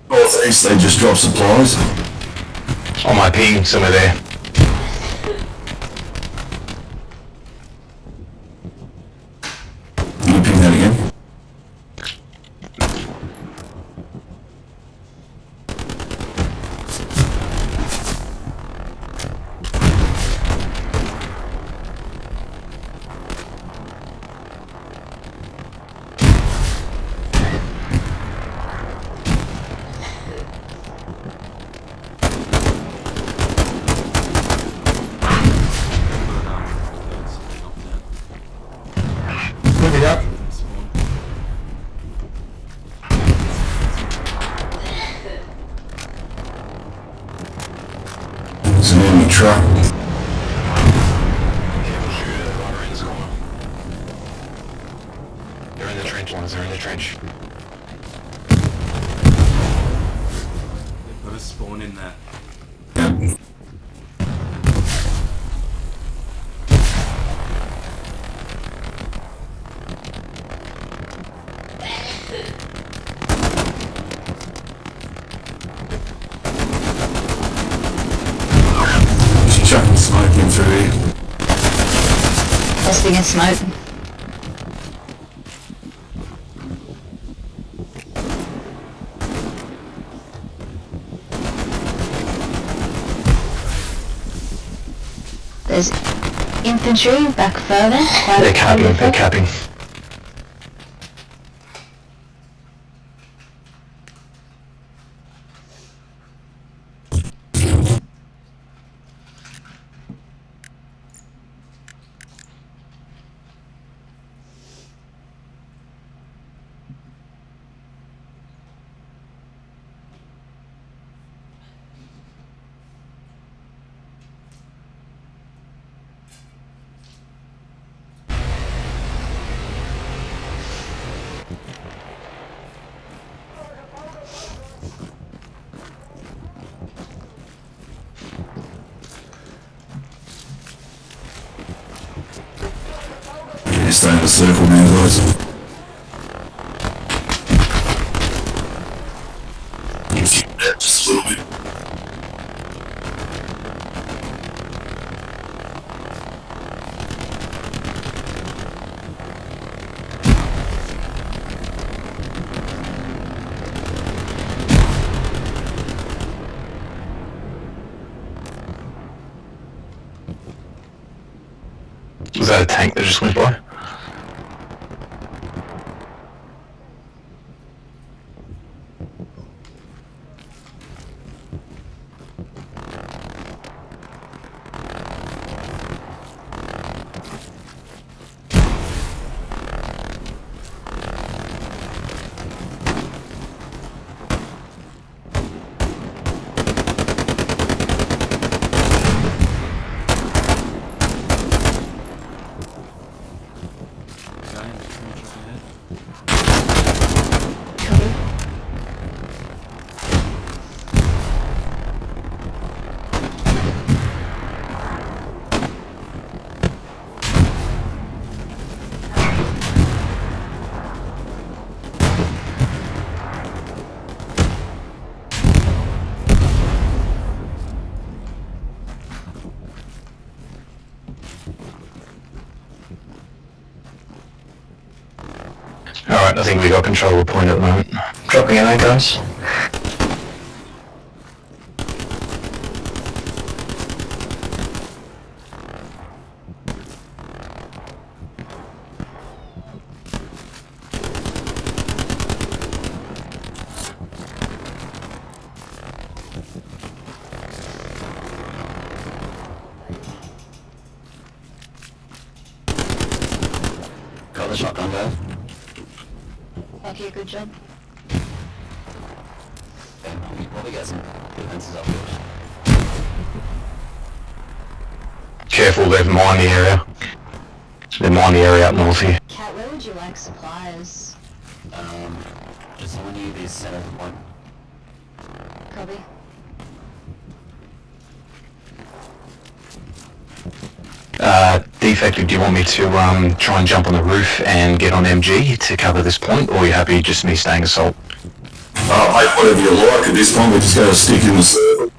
northeast, they just dropped supplies. On my ping, somewhere there. Can you ping that again? Move it up. It's an enemy truck. They're in the trench, ones. They're in the trench. They've got to spawn in there. Yep. She's chucking smoke in through here. Testing in smoke. There's infantry back further. They're capping, they're capping. Yeah, stay in the circle now, guys. Yeah, just a little bit. Was that a tank that just went by? Alright, I think we got control of the point at the moment. Dropping in there, guys. Got the shotgun there. Okay, good job. We probably get some defenses up here. Careful, they've mined the area. They've mined the area up north here. Kat, where would you like supplies? Just someone near this center of the point. Copy. Defective, do you want me to try and jump on the roof and get on MG to cover this point, or are you happy just me staying assault? Mate, whatever you like. At this point, we just gotta stick in the circle.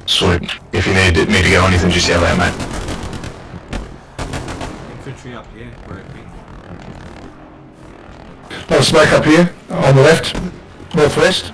Sweet. If you need me to go anything, just yell out, mate. Infantry up here, where it Oh, smoke up here, on the left, northwest.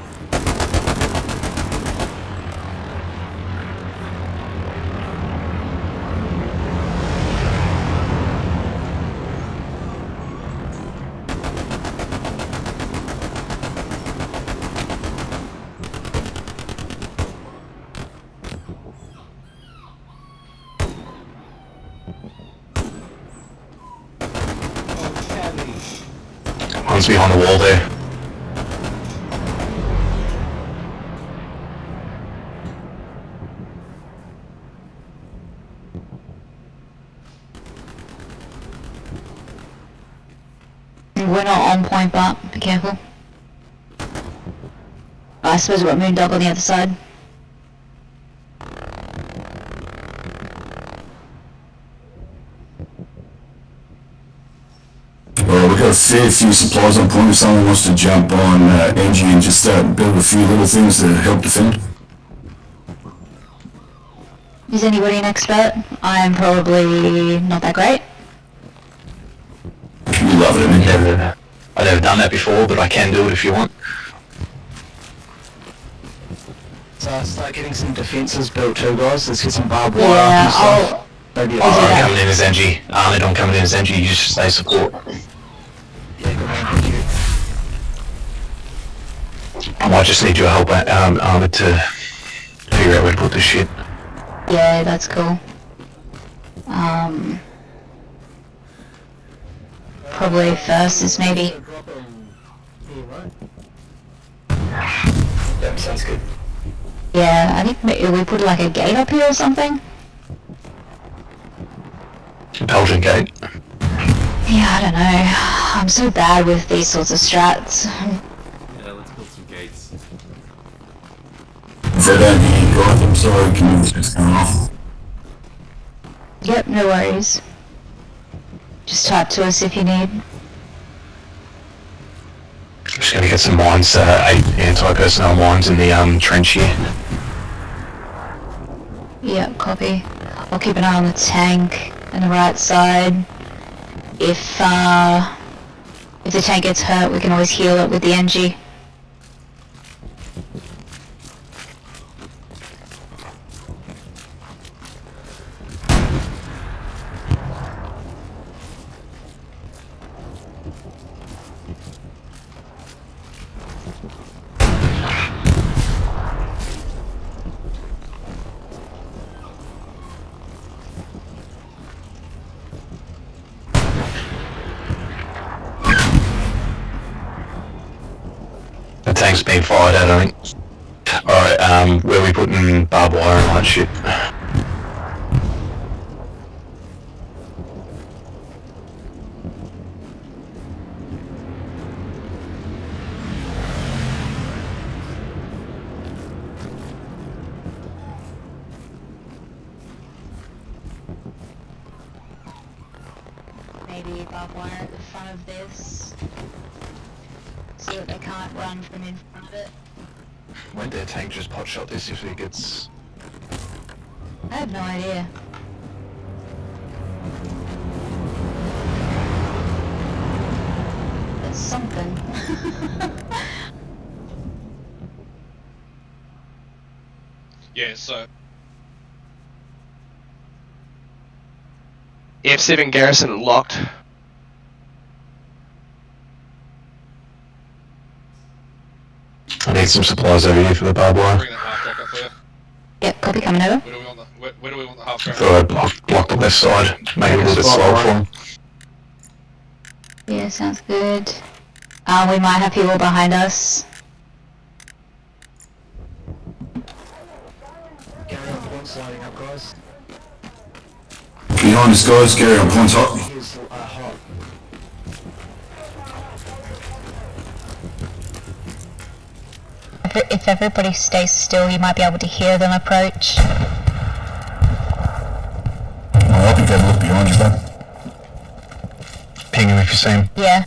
One's behind the wall there. We're not on point, but be careful. I suppose we've got Moondog on the other side. Well, we've got a fair few supplies on point if someone wants to jump on NG and just build a few little things to help defend. Is anybody an expert? I am probably not that great. You love it, man. I've never done that before, but I can do it if you want. So start getting some defences built too, guys. Let's get some barbed wire Yeah, and stuff. Maybe I'm coming in as NG. Armoured, I'm coming in as NG. You just stay support. Yeah, good man, thank you. I might just need your help, Armoured, to figure out where to put this shit. Yeah, that's cool. Probably first is maybe. Yep, sounds good. Yeah, I think maybe we put like a gate up here or something. Belgian gate. Yeah, I don't know. I'm so bad with these sorts of strats. Yeah, let's build some gates. If I don't hear you guys, I'm sorry, community's going off. Yep, no worries. Just type to us if you need. Just gonna get some mines, 8 anti-personnel mines in the trench here. Yep, copy. I'll keep an eye on the tank and the right side. If the tank gets hurt, we can always heal it with the NG. The tank's being fired at, I think. Alright, where are we putting barbed wire and all that shit? Maybe barbed wire at the front of this, so that they can't run from in front of it. When their tank just pot shot this if it gets... I have no idea. Yeah, so F7 garrison locked. I need some supplies over here for the barbed wire. Bring the half track up for you. Yep, copy, coming over. Where do we want the half track? Thought I'd block the left side, make it a little bit slower for him. Yeah, sounds good. We might have people behind us. Carry on point sliding up, guys. Behind us, guys, carry on points hot. Here's hot. If everybody stays still, you might be able to hear them approach. I'll help you have a look behind you, bud. Ping him if you see him. Yeah.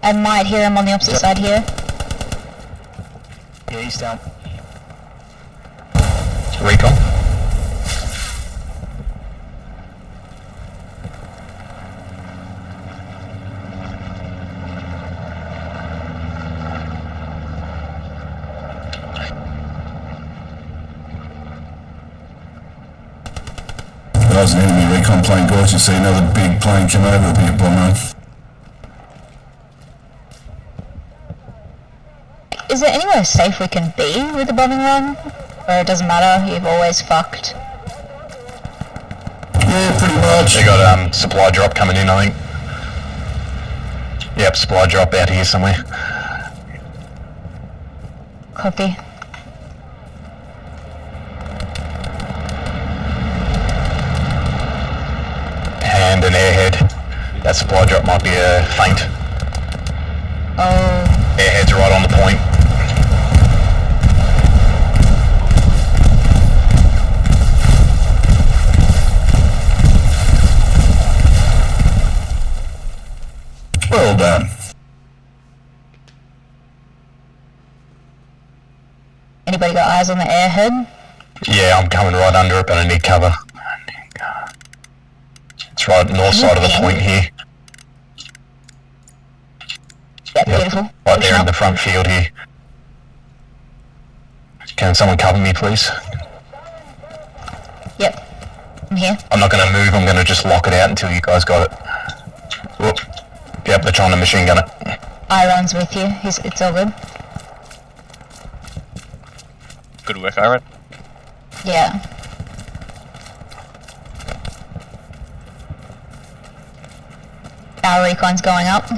I might hear him on the opposite side here. Yeah, he's down. Recon. That was an enemy recon plane, guys. You see another big plane come over, it'll be a bomb run. Is there anywhere safe we can be with the bombing run? Or it doesn't matter, you've always fucked? Yeah, pretty much. They got supply drop coming in, I think. Yep, supply drop out here somewhere. Copy. And an airhead. That supply drop might be a feint. Oh. Airhead's right on the point. Well done. Anybody got eyes on the airhead? Yeah, I'm coming right under it, but I need cover. It's right north side of the point here. Yeah, beautiful. Right there in the front field here. Can someone cover me, please? Yep. I'm here. I'm not going to move, I'm going to just lock it out until you guys got it. Whoop. Yep, they're trying to machine gun it. Iron's with you. It's all good. Good work, Iron. Yeah. Our recon's going up.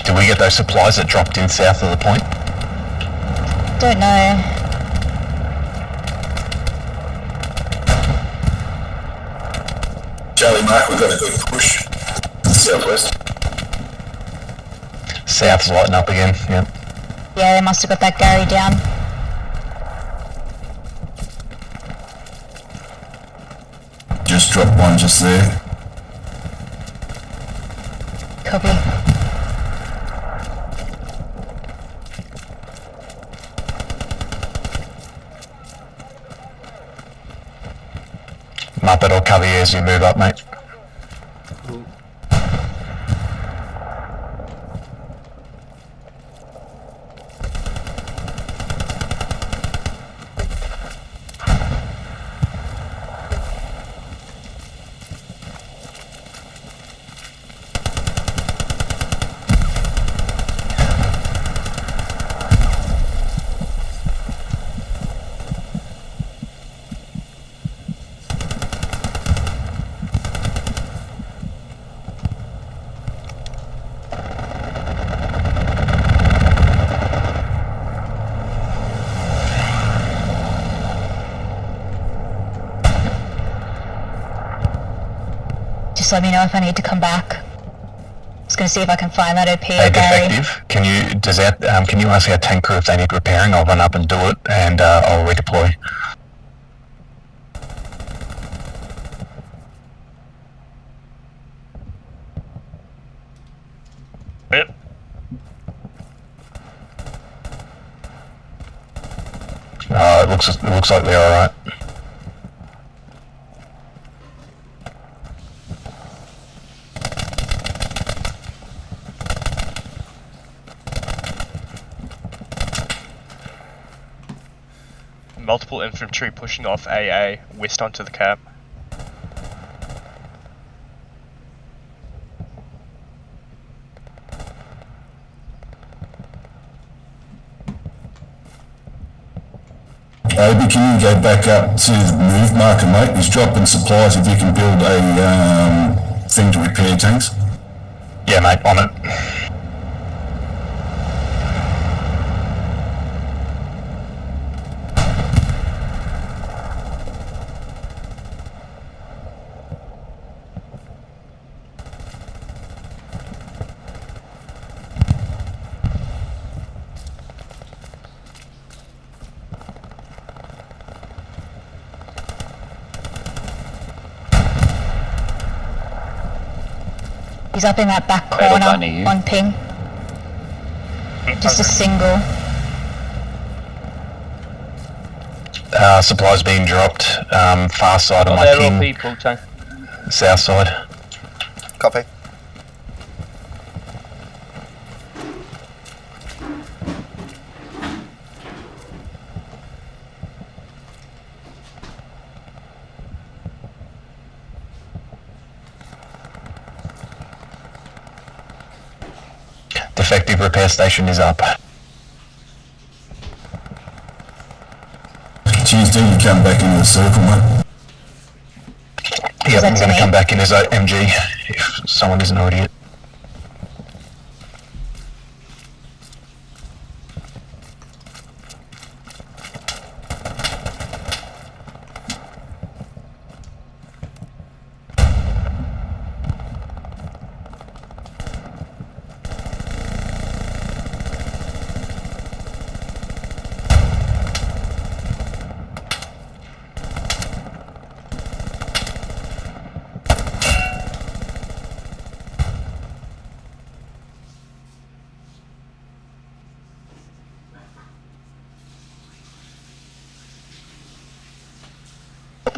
Did we get those supplies that dropped in south of the point? Don't know. Charlie Mark, we've got a good push to the southwest. South's lighting up again, yep. Yeah, they must have got that Gary down. Just dropped one just there. Copy. Muppet, I'll cover you as you move up, mate. Just let me know if I need to come back. Just gonna see if I can find that OP Hey, or Gary. Defective, can you ask our tank crew if they need repairing? I'll run up and do it, and I'll redeploy. Yep. It looks like they're alright. multiple infantry pushing off AA, west onto the cap. Abby, can you go back up to the move marker, mate? He's dropping supplies if you can build a thing to repair tanks. Yeah, mate, on it. He's up in that back corner on ping. Just a single. Supplies being dropped. Far side of my There ping. are people, tank. South side. Copy. Defective repair station is up. Tuesday, you come back into the circle, mate. Yep, I'm going to come back in as MG if someone isn't already it.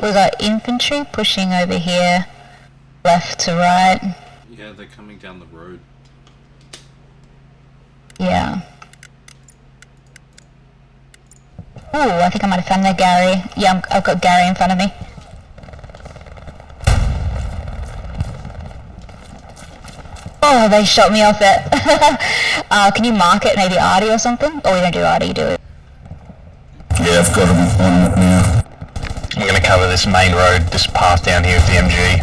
We got infantry pushing over here, left to right. Yeah, they're coming down the road. Yeah. Ooh, I think I might have found their Gary. Yeah, I've got Gary in front of me. Oh, they shot me off it. Can you mark it, maybe Artie or something? Or we don't do Artie, do it? Yeah, I've got him on it now. I'm going to cover this main road, this path down here with the MG.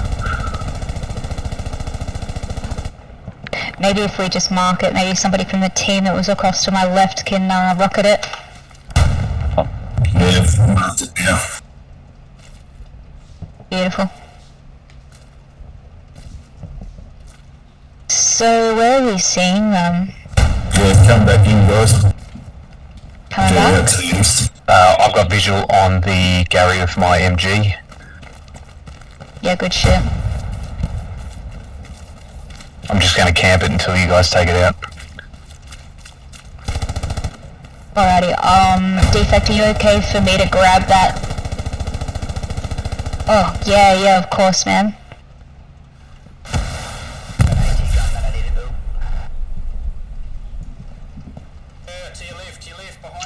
Maybe if we just mark it, maybe somebody from the team that was across to my left can rocket it. Yeah, I've marked it now. Beautiful. So where are we seeing them? Yeah, come back in, guys. Coming Yeah, back? to the east. I've got visual on the Gary of my MG. Yeah, good shit. I'm just going to camp it until you guys take it out. Alrighty, Defect, are you okay for me to grab that? Oh, yeah, of course, man.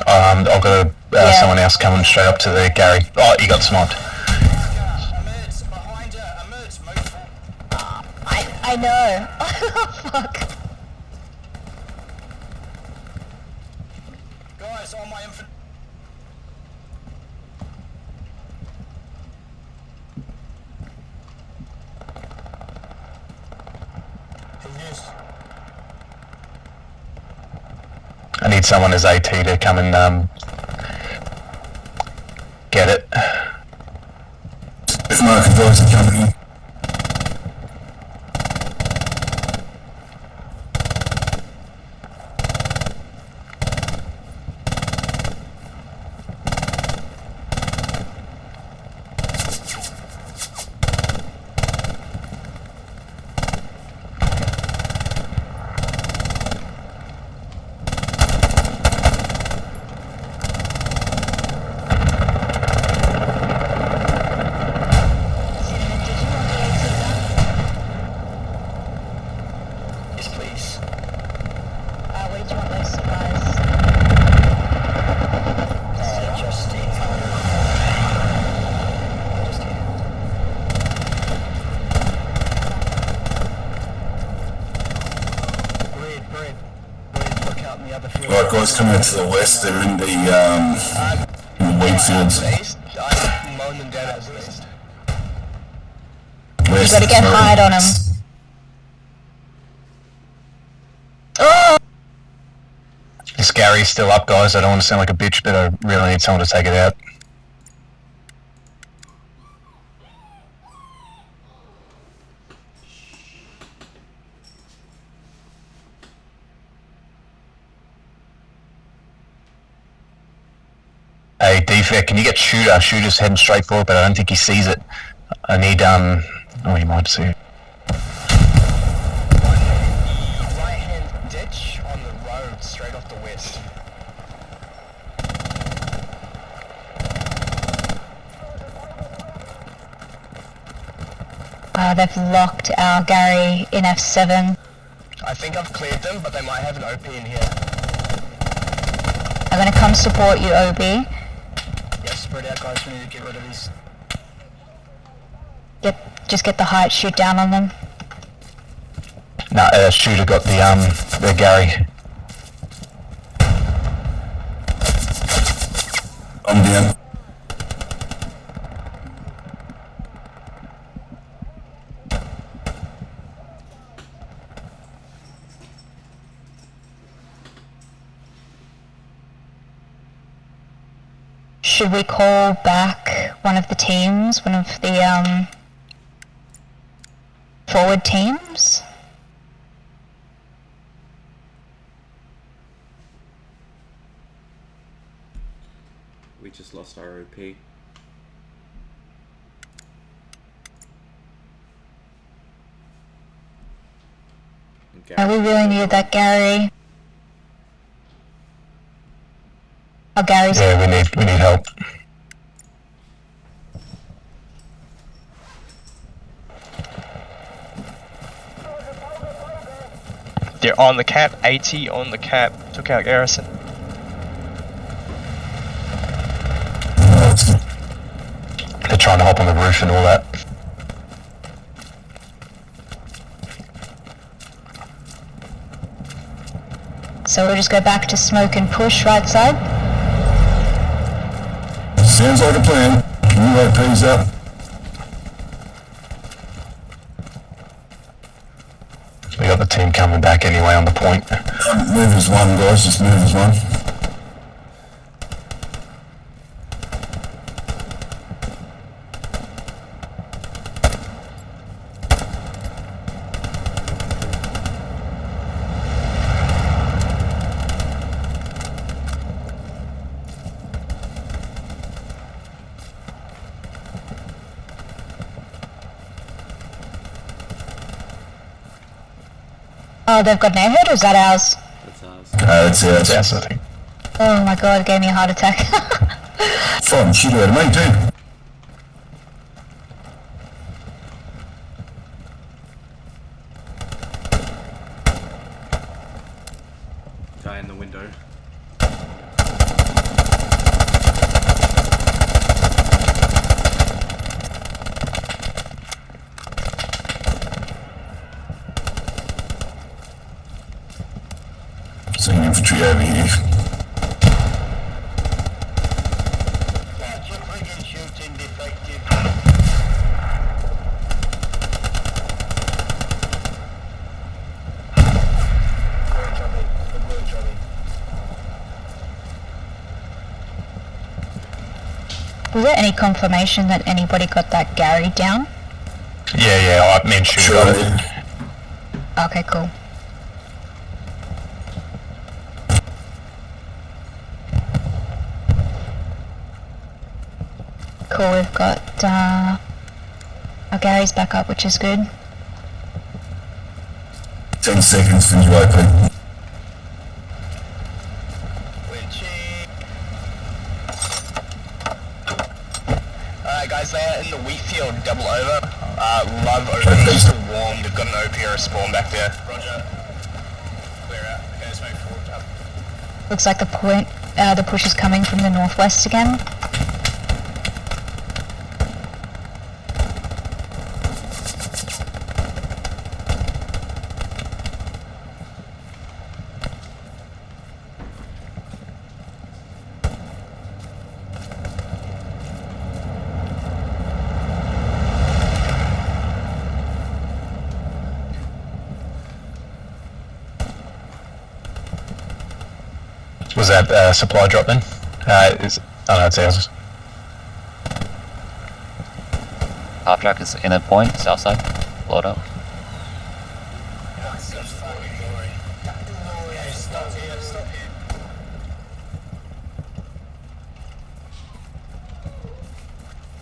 I've got someone else coming straight up to the Gary. Oh, you got sniped. I know. Fuck. Guys, on my infantry. I need someone as AT to come and get it. If Mark and guys are coming in. guys coming out to the west. They're in the wheat fields. I'm mowing them down out west. You gotta get hard on him. Oh! This Gary's still up, guys. I don't want to sound like a bitch, but I really need someone to take it out. Hey, Defect, can you get Shooter? Shooter's heading straight for it, but I don't think he sees it. I need, oh, you might see it. Right-hand ditch on the road, straight off the west. They've locked our Gary in F7. I think I've cleared them, but they might have an OP in here. I'm gonna come support you, OB. Yeah, spread out, guys. We need to get rid of these. Just get the height, shoot down on them. Nah, Shooter got the Gary. I'm down. Should we call back one of the teams, one of the forward teams? We just lost our OP. We really needed that Gary. Oh, Gary's. Yeah, we need help. They're on the cap, 80 on the cap, took out Garrison. They're trying to hop on the roof and all that. So we'll just go back to smoke and push right side. Sounds like a plan. New OP's up. We got the team coming back anyway on the point. Move as one, guys. Just move as one. Oh, they've got neighborhood, or is that ours? That's ours. That's ours, I think. Oh my god, it gave me a heart attack. Fine, shit out of me too. Guy in the window. Seeing infantry over here. Was there any confirmation that anybody got that Gary down? Yeah, I mean, Shooter got it. Okay, cool. Cool, we've got our Gary's back up, which is good. 10 seconds for new OP. Alright guys, they're in the wheat field, double over. Love OP, still warm, they've got an OP or a spawn back there. Roger. Clear out. Okay, let's move forward. Up. Looks like the push is coming from the northwest again. Was that supply drop then? Oh no, it's ours. Half track is in a point, south side. Blow it up.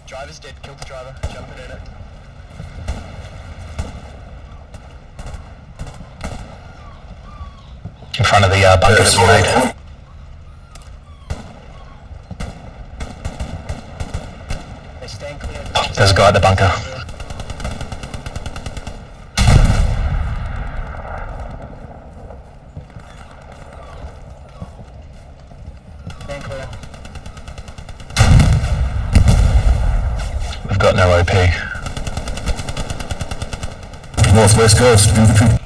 Driver's dead, kill the driver, jump in it. In front of the bunker that we made. There's a guy at the bunker. We've got no OP. Northwest Coast, infantry.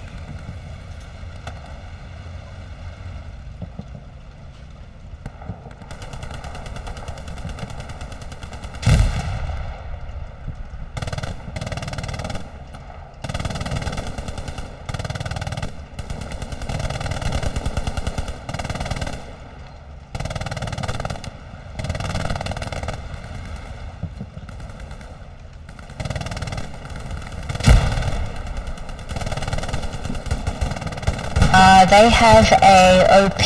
They have a OP.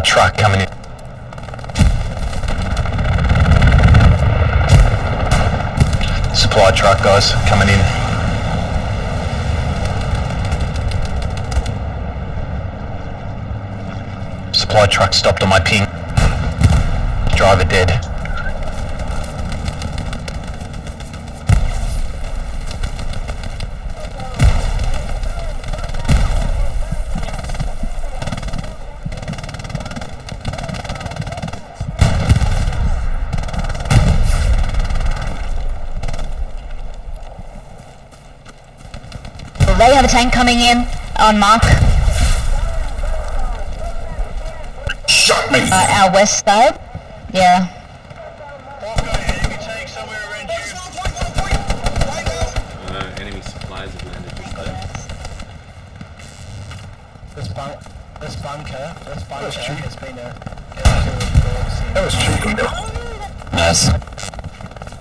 Truck coming in. Supply truck, guys, coming in. Supply truck stopped on my ping. Driver dead. They have a tank coming in on mark. Shot me! Our west side. Yeah. Enemy supplies have landed just there. This bunker has been a... That was cheeky, though. Nice.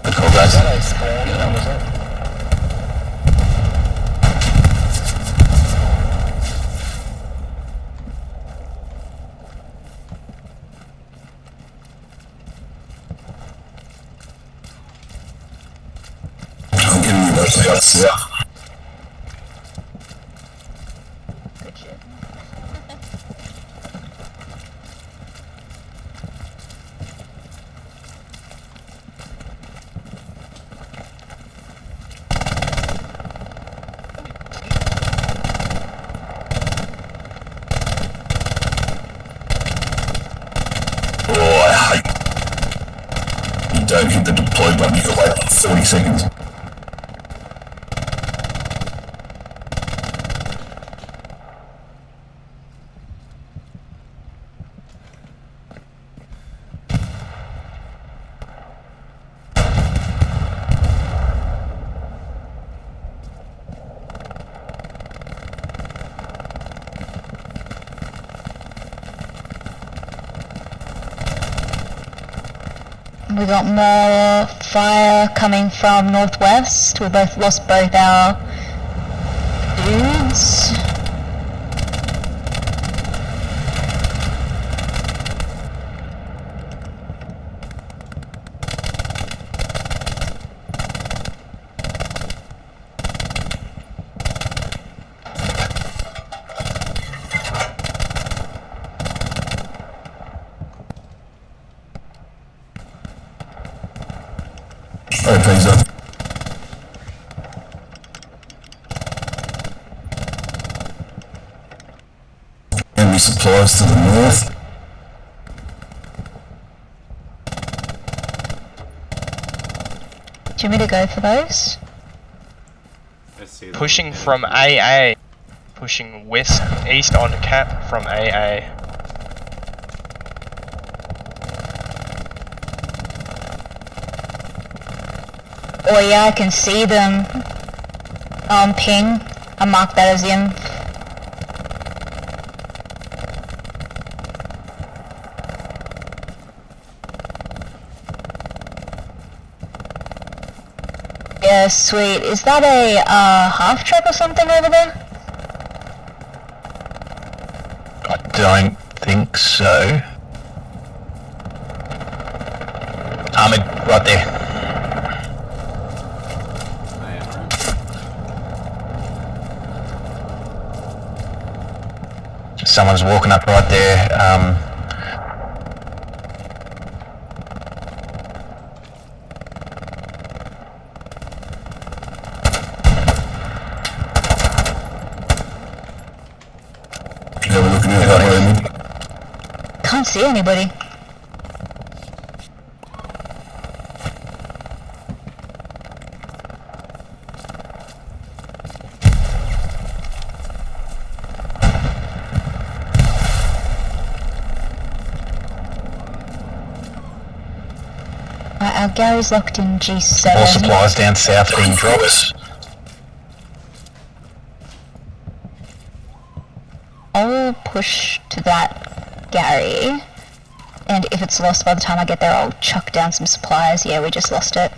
Good call, guys. I'm getting you mostly out south. Good shit. Oh, I hate. You don't hit the deploy button, you got like 40 seconds. We got more fire coming from northwest. We both lost both our dudes. OP's up. Enemy supplies to the north. Do you want me to go for those? Pushing from AA. Pushing east on cap from AA. Oh yeah, I can see them. Ping. I marked that as him. Yeah, sweet. Is that a half track or something over there? I don't think so. Ahmed, right there. Someone's walking up right there. Yeah, we're looking at that way. Can't see anybody. Our Gary's locked in G7. More supplies down south being dropped. I'll push to that Gary, and if it's lost by the time I get there, I'll chuck down some supplies. Yeah, we just lost it.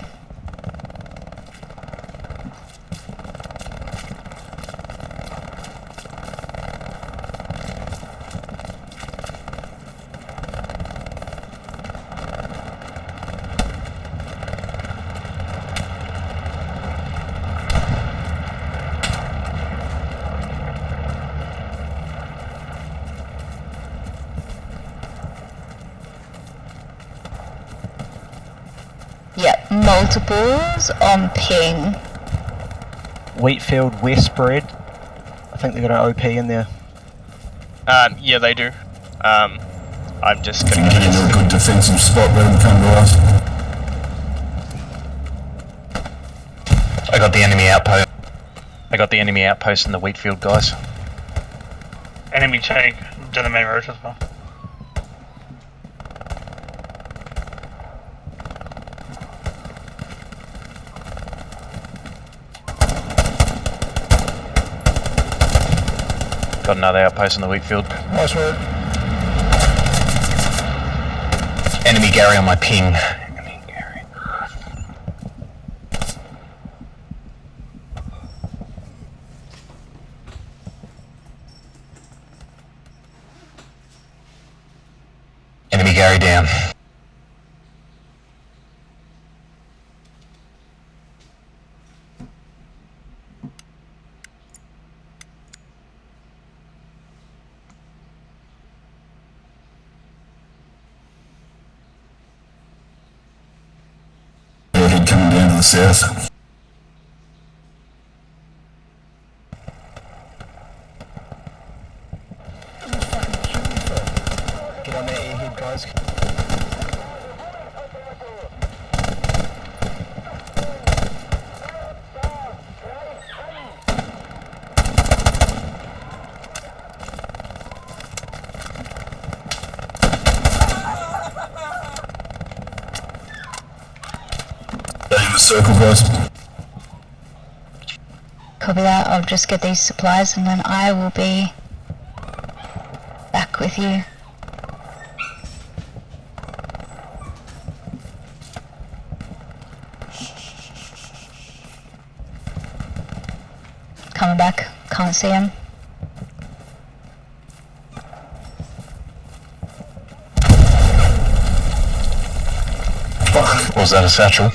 Yep, multiples on ping. Wheatfield West bread. I think they got an OP in there. Yeah, they do. I'm just gonna Get into a good defensive spot, let them come to us. I got the enemy outpost. I got the enemy outpost in the Wheatfield, guys. Enemy tank down the main road as well. Got another outpost in the Wheatfield. Nice work. Enemy Gary on my ping. Enemy Gary down. Airhead coming down to the south. Get on that airhead, guys. Stay in the circle, guys. Copy that. I'll just get these supplies and then I will be back with you. Coming back. Can't see him. Was that a satchel?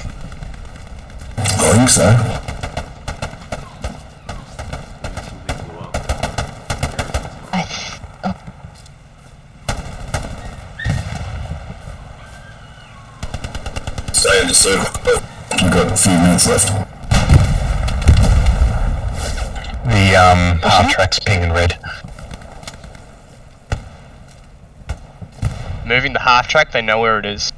I think so. Stay in the circle. We've got a few minutes left. The half track's ping and red. Moving the half track, they know where it is.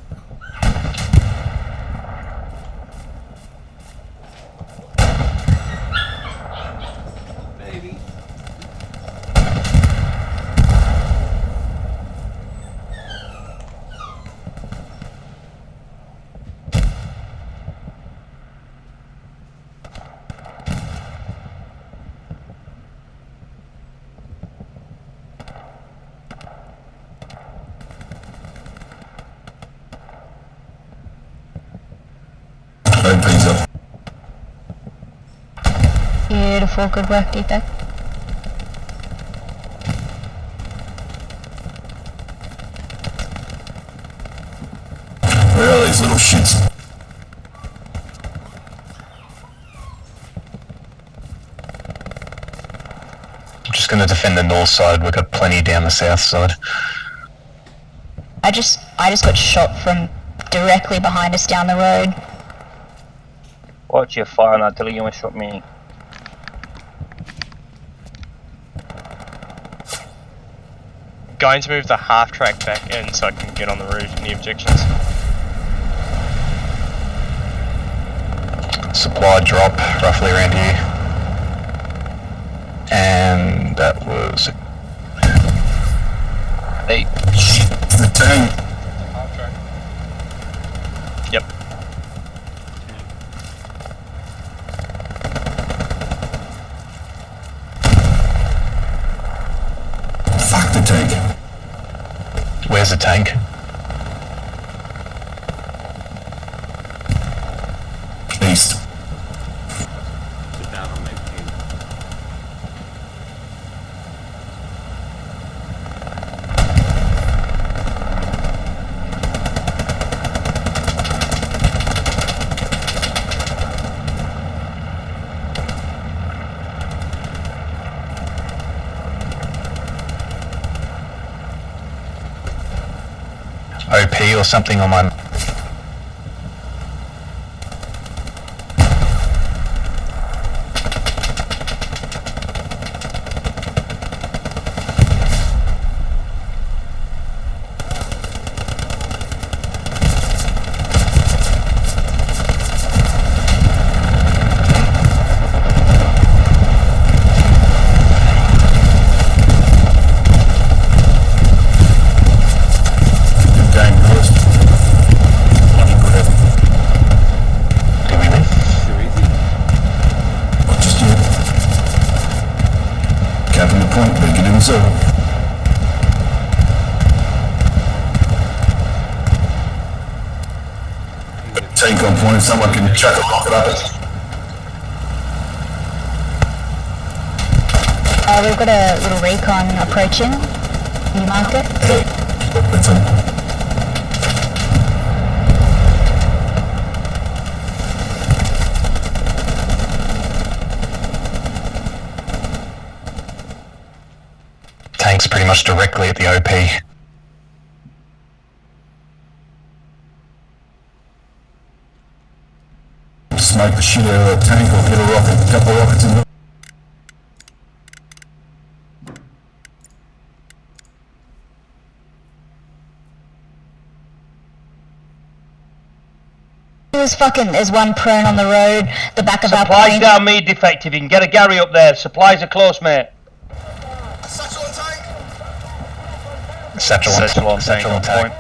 Beautiful, good work, Defect. Where are these little shits? I'm just going to defend the north side. We've got plenty down the south side. I just got shot from directly behind us down the road. Watch your fire on that till you almost shot me. Going to move the half track back in so I can get on the roof and the objections. Supply drop roughly around here. And that was... Hey, shit, the tank. Yep. Fuck the tank. Where's the tank? East. Sit down on my pin. OP or something on my... Capping the point, breaking in the circle. Tank on point, if someone can chuck a rocket up it. We've got a little recon approaching. Can you mark it? That's it. Tank's pretty much directly at the OP. Smoke the shit out of that tank or get a couple of rockets in the... There's one prone on the road, the back of our Supplies point. down me, Defective. You can get a Gary up there. Supplies are close, mate. Satchel on tank. Point.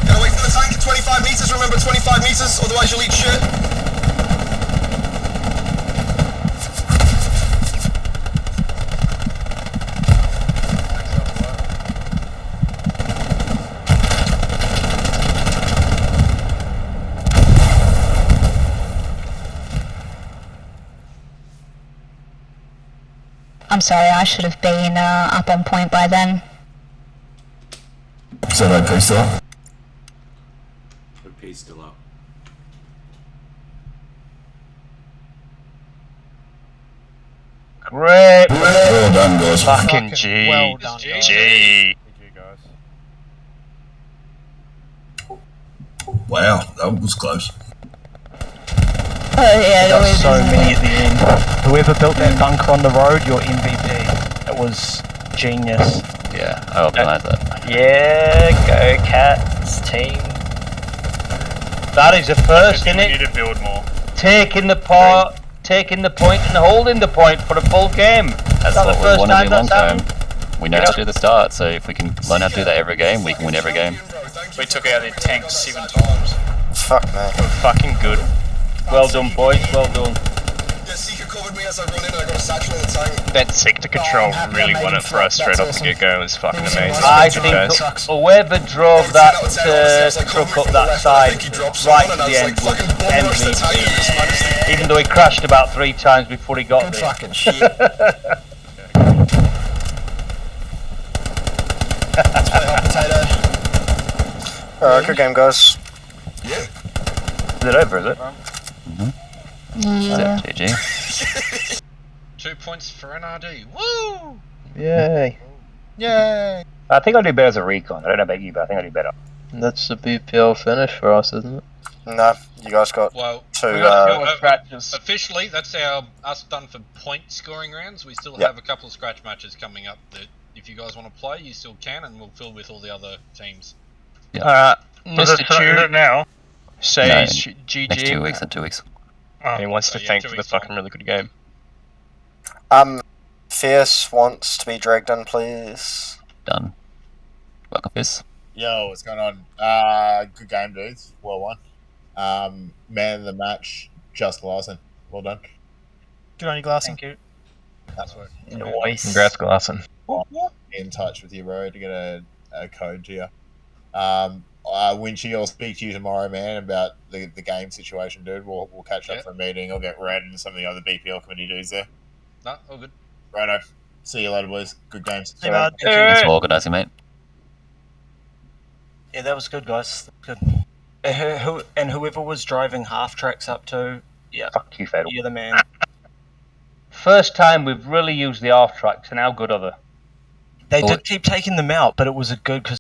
Get away from the tank at 25 meters, remember 25 meters, otherwise you'll eat shit. I'm sorry, I should have been up on point by then. Is that OP still up? OP's still up. Great. Well done, guys. Fucking G. Well done, guys. G. Wow, that was close. Oh yeah, Got so many at the end. Whoever built that bunker on the road, you're MVP. That was genius. Yeah, I organised that. Yeah, go Cats team. That is a first, isn't We it? need to build more. Taking the point and holding the point for a full game. That's Not what the we first want to time do long that's term. happened. We know how to do the start, so if we can learn how to do that every game, we can win every game. We took out their tank 7 times. Fuck, man. Fucking good. Well done, boys. Well done. Yeah, Seeker covered me as I run in and I got a satchel in the tank. That sector control really won it for us straight off the get-go. It was fucking amazing. I think whoever drove that truck up that side right to the end was MVP. Even though he crashed about 3 times before he got there. Fucking shit. Let's play hot potato. Alright, good game, guys. Yeah. Is it over, is it? Yeah. GG. 2 points for NRD. Woo! Yay. Yay! I think I'll do better as a recon. I don't know about you, but I think I'll do better. That's the BPL finish for us, isn't it? No, you guys got Well, two. we got scratches. Officially, that's us done for point scoring rounds. We still have a couple of scratch matches coming up that if you guys want to play, you still can, and we'll fill with all the other teams. Alright, Mr. Chew now. says GG. Next 2 weeks and 2 weeks. And he wants to thank for the fucking really good game. Fierce wants to be dragged in, please. Done. Welcome, Fierce. Yo, what's going on? Good game, dudes. Well won. Man of the match, Just Glasson. Well done. Good on you, Glasson. Thank you. That's what. Nice. Congrats, Glasson. In touch with you, bro, to get a code to you. Winchy, I'll speak to you tomorrow, man, about the game situation, dude. We'll catch up for a meeting. I'll get Red and some of the other BPL committee dudes there. No, all good. Righto. See you later, boys. Good games. Hey, bud. Thanks for organising, mate. Yeah, that was good, guys. Good. And whoever was driving half tracks up to, yeah, Fuck you, Fatal. you're the man. First time we've really used the half tracks, and how good are they? They did keep taking them out, but it was a good because